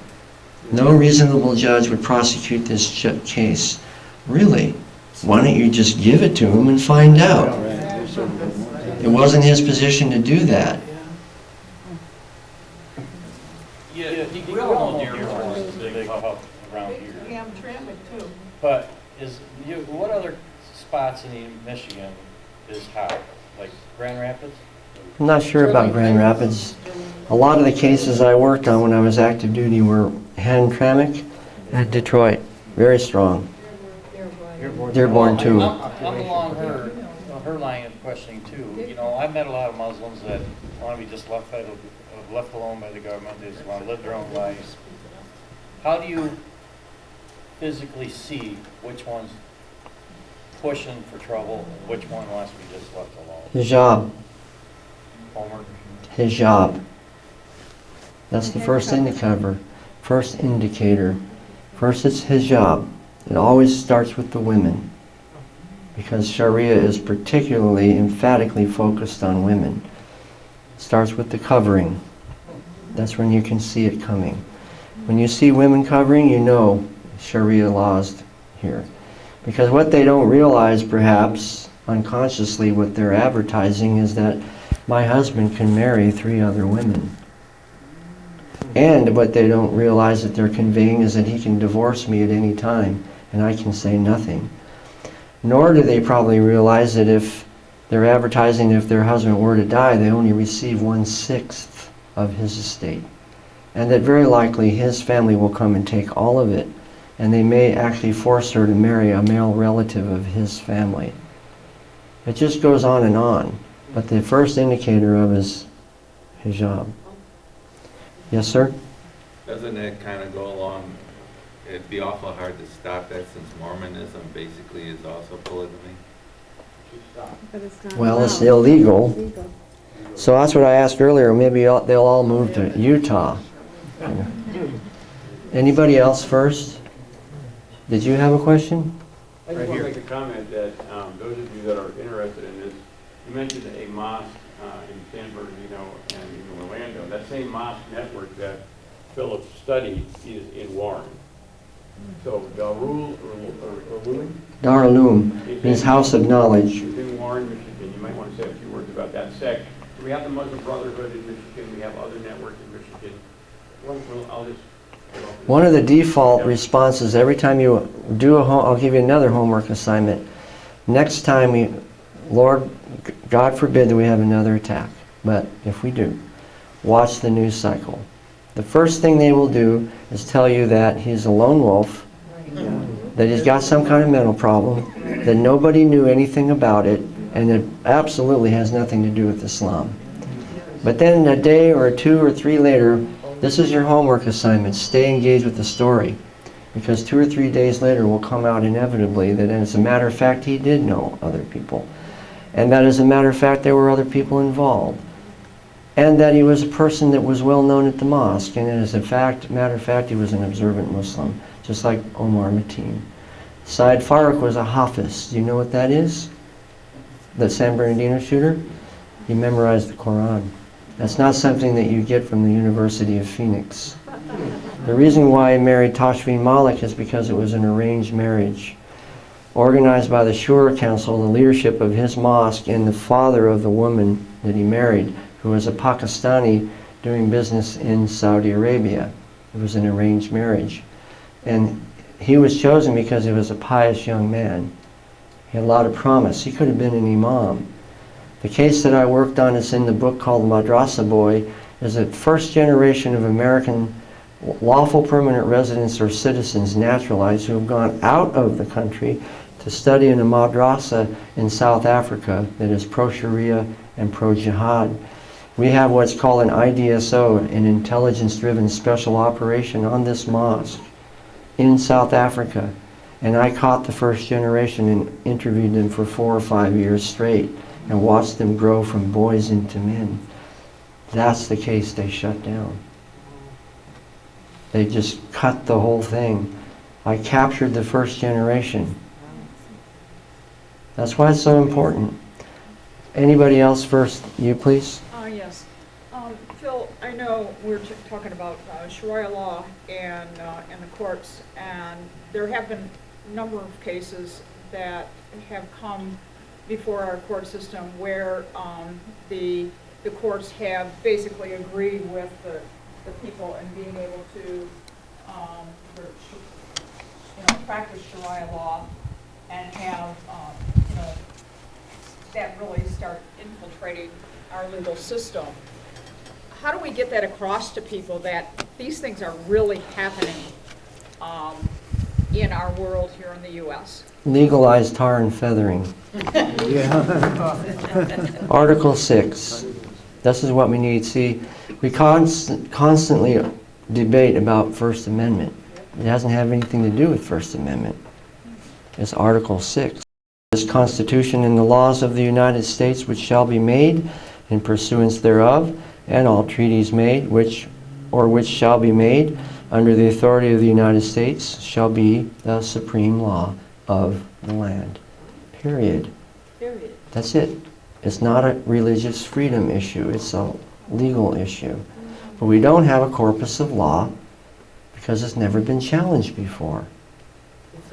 No reasonable judge would prosecute this case. Really? Why don't you just give it to him and find out? It wasn't his position to do that. Yeah, we all know Dearborn is a big hub around here. Hamtramck too. But what other spots in Michigan is hot? Like Grand Rapids? I'm not sure about Grand Rapids. A lot of the cases I worked on when I was active duty were Hamtramck and Detroit. Very strong. Dearborn too. I'm along her line of questioning too. You know, I've met a lot of Muslims that want to be just left alone by the government. They just want to live their own lives. How do you physically see which one's pushing for trouble and which one wants to be just left alone? Hijab. Homer? Hijab. That's the first indicator. First indicator. First it's hijab. It always starts with the women, because Sharia is particularly emphatically focused on women. It starts with the covering. That's when you can see it coming. When you see women covering, you know Sharia laws here. Because what they don't realize, perhaps unconsciously, what they're advertising is that my husband can marry 3 other women. And what they don't realize that they're conveying is that he can divorce me at any time and I can say nothing. Nor do they probably realize that if they're advertising if their husband were to die, they only receive 1/6 of his estate. And that very likely his family will come and take all of it and they may actually force her to marry a male relative of his family. It just goes on and on, but the first indicator of is hijab. Yes, sir? Doesn't it kind of go along, it'd be awful hard to stop that since Mormonism basically is also polygamy? But it's not Well, it's allowed. illegal. Illegal. So that's what I asked earlier, maybe they'll all move to Utah. Anybody else first? Did you have a question? I just want to make a comment that those of you that are interested in this, you mentioned a mosque in San Bernardino and in Orlando. That same mosque network that Philip studied is in Warren. So Darul Darulum means house of knowledge. is in Warren, Michigan. You might want to say a few words about that sect. So we have the Muslim Brotherhood in Michigan. We have other networks in Michigan. I'll just One of the default responses every time you do I'll give you another homework assignment. Next time Lord, God forbid that we have another attack, but if we do, watch the news cycle. The first thing they will do is tell you that he's a lone wolf, that he's got some kind of mental problem, that nobody knew anything about it, and it absolutely has nothing to do with Islam. But then a day or two or three later, this is your homework assignment. Stay engaged with the story. Because 2 or 3 days later will come out inevitably that as a matter of fact he did know other people. And that as a matter of fact there were other people involved. And that he was a person that was well known at the mosque. And as a matter of fact he was an observant Muslim. Just like Omar Mateen. Syed Farooq was a Hafiz. Do you know what that is? The San Bernardino shooter? He memorized the Quran. That's not something that you get from the University of Phoenix. The reason why he married Tashfeen Malik is because it was an arranged marriage. Organized by the Shura Council, the leadership of his mosque, and the father of the woman that he married, who was a Pakistani doing business in Saudi Arabia. It was an arranged marriage. And he was chosen because he was a pious young man. He had a lot of promise. He could have been an imam. The case that I worked on is in the book called Madrasa Boy, is a first generation of American lawful permanent residents or citizens naturalized who have gone out of the country to study in a madrasa in South Africa that is pro-Sharia and pro-Jihad. We have what's called an IDSO, an intelligence-driven special operation on this mosque in South Africa. And I caught the first generation and interviewed them for 4 or 5 years straight and watched them grow from boys into men. That's the case they shut down. They just cut the whole thing. I captured the first generation. That's why it's so important. Anybody else first? You, please. Yes. Phil, I know we're talking about Sharia law and the courts, and there have been a number of cases that have come before our court system where the courts have basically agreed with the people in being able to practice Sharia law and have that really start infiltrating our legal system. How do we get that across to people that these things are really happening in our world here in the U.S.? Legalize tar and feathering. Article 6. This is what we need. See, we constantly debate about First Amendment. It doesn't have anything to do with First Amendment. It's Article 6. This Constitution and the laws of the United States which shall be made in pursuance thereof, and all treaties made which shall be made under the authority of the United States shall be the supreme law of the land. Period. Period. That's it. It's not a religious freedom issue. It's a legal issue. But we don't have a corpus of law because it's never been challenged before.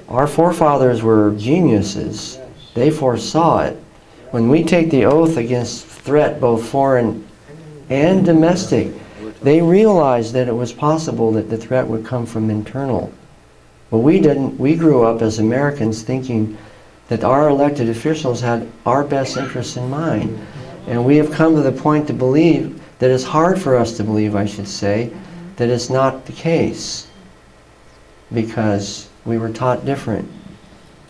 Our forefathers were geniuses. They foresaw it. When we take the oath against threat, both foreign and domestic, they realized that it was possible that the threat would come from internal. But we didn't. We grew up as Americans thinking that our elected officials had our best interests in mind. And we have come to the point to believe that it's hard for us to believe, I should say, that it's not the case. Because we were taught different.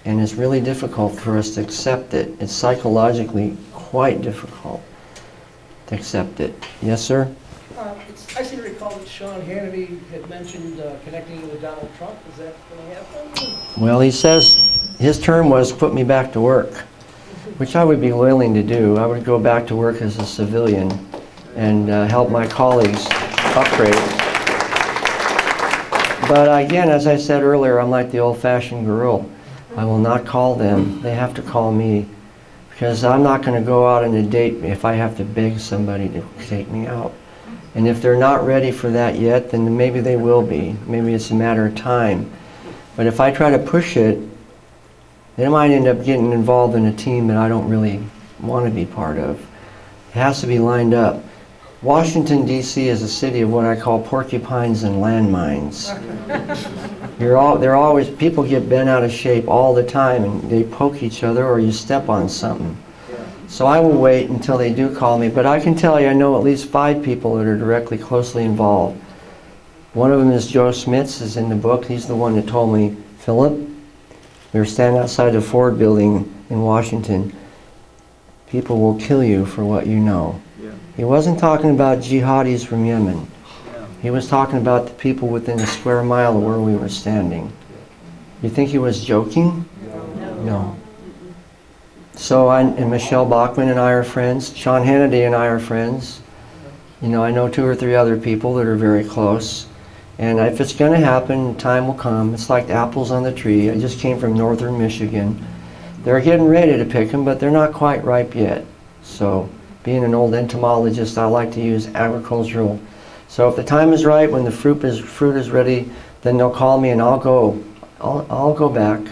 And it's really difficult for us to accept it. It's psychologically quite difficult to accept it. Yes, sir? I seem to recall that Sean Hannity had mentioned connecting you with Donald Trump. Is that going to happen? Well, he says his term was put me back to work, which I would be willing to do. I would go back to work as a civilian and help my colleagues upgrade. But again, as I said earlier, I'm like the old-fashioned gorilla. I will not call them. They have to call me, because I'm not going to go out on a date if I have to beg somebody to take me out. And if they're not ready for that yet, then maybe they will be. Maybe it's a matter of time. But if I try to push it, then I might end up getting involved in a team that I don't really want to be part of. It has to be lined up. Washington, D.C. is a city of what I call porcupines and landmines. They're always, people get bent out of shape all the time, and they poke each other or you step on something. So I will wait until they do call me, but I can tell you I know at least 5 people that are directly closely involved. One of them is Joe Smits, is in the book. He's the one that told me, Philip, we were standing outside the Ford building in Washington. People will kill you for what you know. Yeah. He wasn't talking about jihadis from Yemen. Yeah. He was talking about the people within a square mile of where we were standing. You think he was joking? No. So and Michelle Bachmann and I are friends. Sean Hannity and I are friends. You know, I know 2 or 3 other people that are very close. And if it's going to happen, time will come. It's like apples on the tree. I just came from northern Michigan. They're getting ready to pick them, but they're not quite ripe yet. So being an old entomologist, I like to use agricultural. So if the time is right, when the fruit is ready, then they'll call me and I'll go back,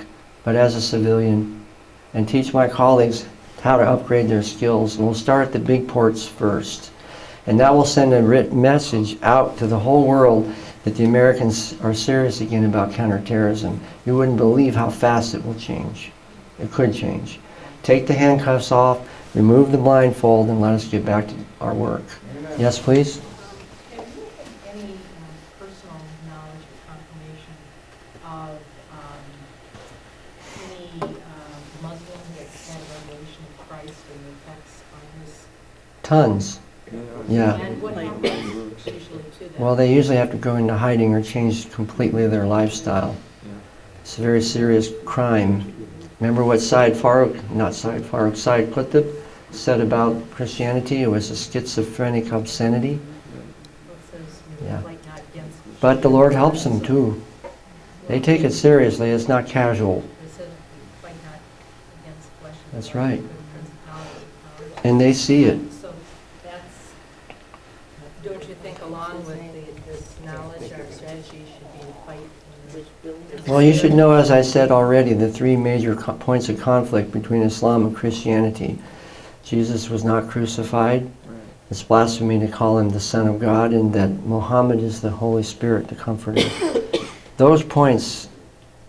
but as a civilian, and teach my colleagues how to upgrade their skills. And we'll start at the big ports first. And that will send a written message out to the whole world that the Americans are serious again about counterterrorism. You wouldn't believe how fast it will change. It could change. Take the handcuffs off, remove the blindfold, and let us get back to our work. Amen. Yes, please? Have you had any personal knowledge or confirmation of any Muslim that had a revelation of Christ and the effects on his? Tons. Yeah. And what happens usually to them? Well, they usually have to go into hiding or change completely their lifestyle. It's a very serious crime. Remember what Syed Qutb said about Christianity? It was a schizophrenic obscenity. Yeah. But the Lord helps them too. They take it seriously. It's not casual. That's right. And they see it. So that's, don't you think along with this knowledge, our strategy should be to fight? Well, you should know, as I said already, the 3 major points of conflict between Islam and Christianity. Jesus was not crucified. It's blasphemy to call him the Son of God, and that Muhammad is the Holy Spirit, the Comforter. Those points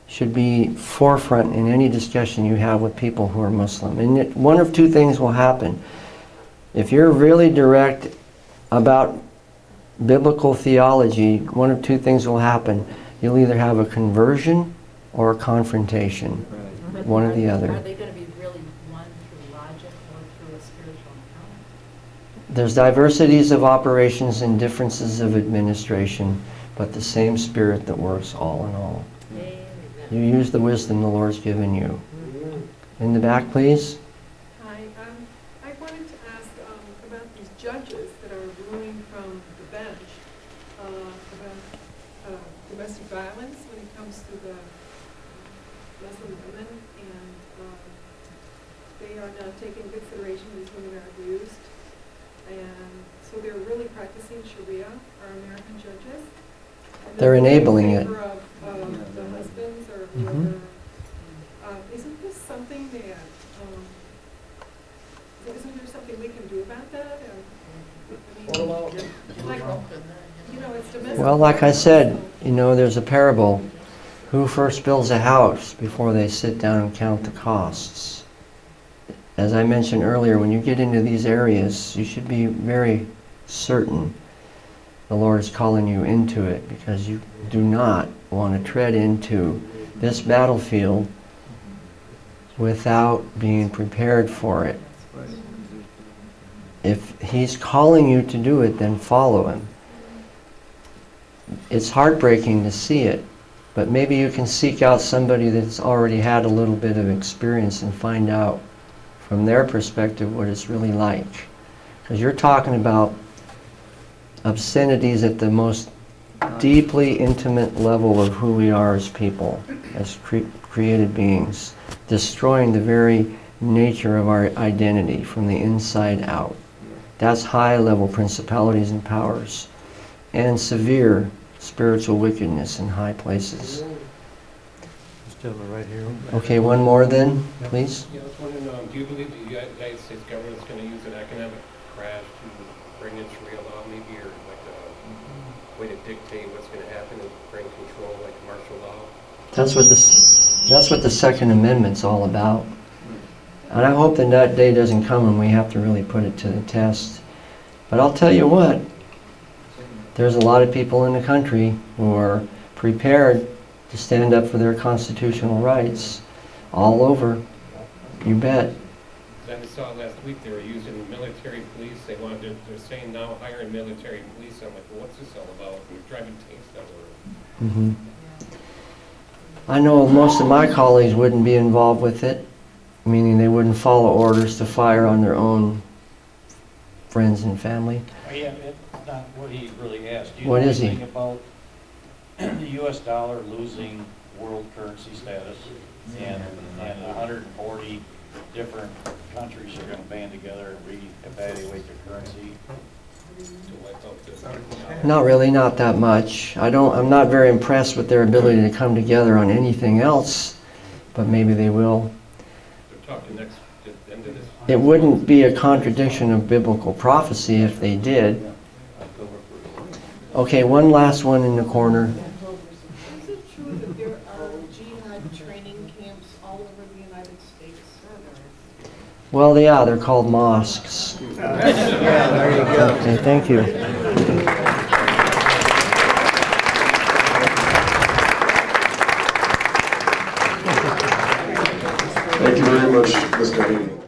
should be forefront in any discussion you have with people who are Muslim. And one of 2 things will happen. If you're really direct about biblical theology, one of 2 things will happen. You'll either have a conversion or a confrontation, one or the other. Are they going to be really won through logic or through a spiritual encounter? There's diversities of operations and differences of administration, but the same Spirit that works all in all. You use the wisdom the Lord's given you. In the back, please. Hi, I wanted to ask about these judges that are ruling from the bench about domestic violence when it comes to the Muslim women, and they are now taking into consideration these women are abused, and so they're really practicing Sharia, our American judges. They're enabling it. Of the husbands or whoever. Isn't this something that, isn't there something we can do about that? It's domestic. Well, like I said, there's a parable. Who first builds a house before they sit down and count the costs? As I mentioned earlier, when you get into these areas, you should be very certain the Lord is calling you into it, because you do not want to tread into this battlefield without being prepared for it. If he's calling you to do it, then follow him. It's heartbreaking to see it, but maybe you can seek out somebody that's already had a little bit of experience and find out from their perspective what it's really like. Because you're talking about obscenities at the most deeply intimate level of who we are as people, as created beings, destroying the very nature of our identity from the inside out. That's high-level principalities and powers, and severe spiritual wickedness in high places. This gentleman right here. Okay, one more then, please. Yeah, I was wondering, do you believe the United States government is going to use an economic crash to bring in Sharia law, maybe, or like a way to dictate what's going to happen and bring control, like martial law? That's what the Second Amendment's all about. And I hope that that day doesn't come when we have to really put it to the test. But I'll tell you what, there's a lot of people in the country who are prepared to stand up for their constitutional rights all over. You bet. I just saw last week they were using military police. They're saying now hiring military police. I'm like, well, what's this all about? And we're driving tanks that were. Mm-hmm. I know most of my colleagues wouldn't be involved with it, meaning they wouldn't follow orders to fire on their own friends and family. Yeah, it's not what he really asked. Do you What know is he? anything about the U.S. dollar losing world currency status, and 140 different countries are going to band together and reevaluate their currency? Not really, not that much. I'm not very impressed with their ability to come together on anything else, but maybe they will. They're talking next to the end of this. It wouldn't be a contradiction of biblical prophecy if they did. Okay, one last one in the corner. Is it true that there are jihad training camps all over the United States? Well, yeah, they're called mosques. Yeah, there you go. Okay, thank you. Thank you very much, Mr. Haney.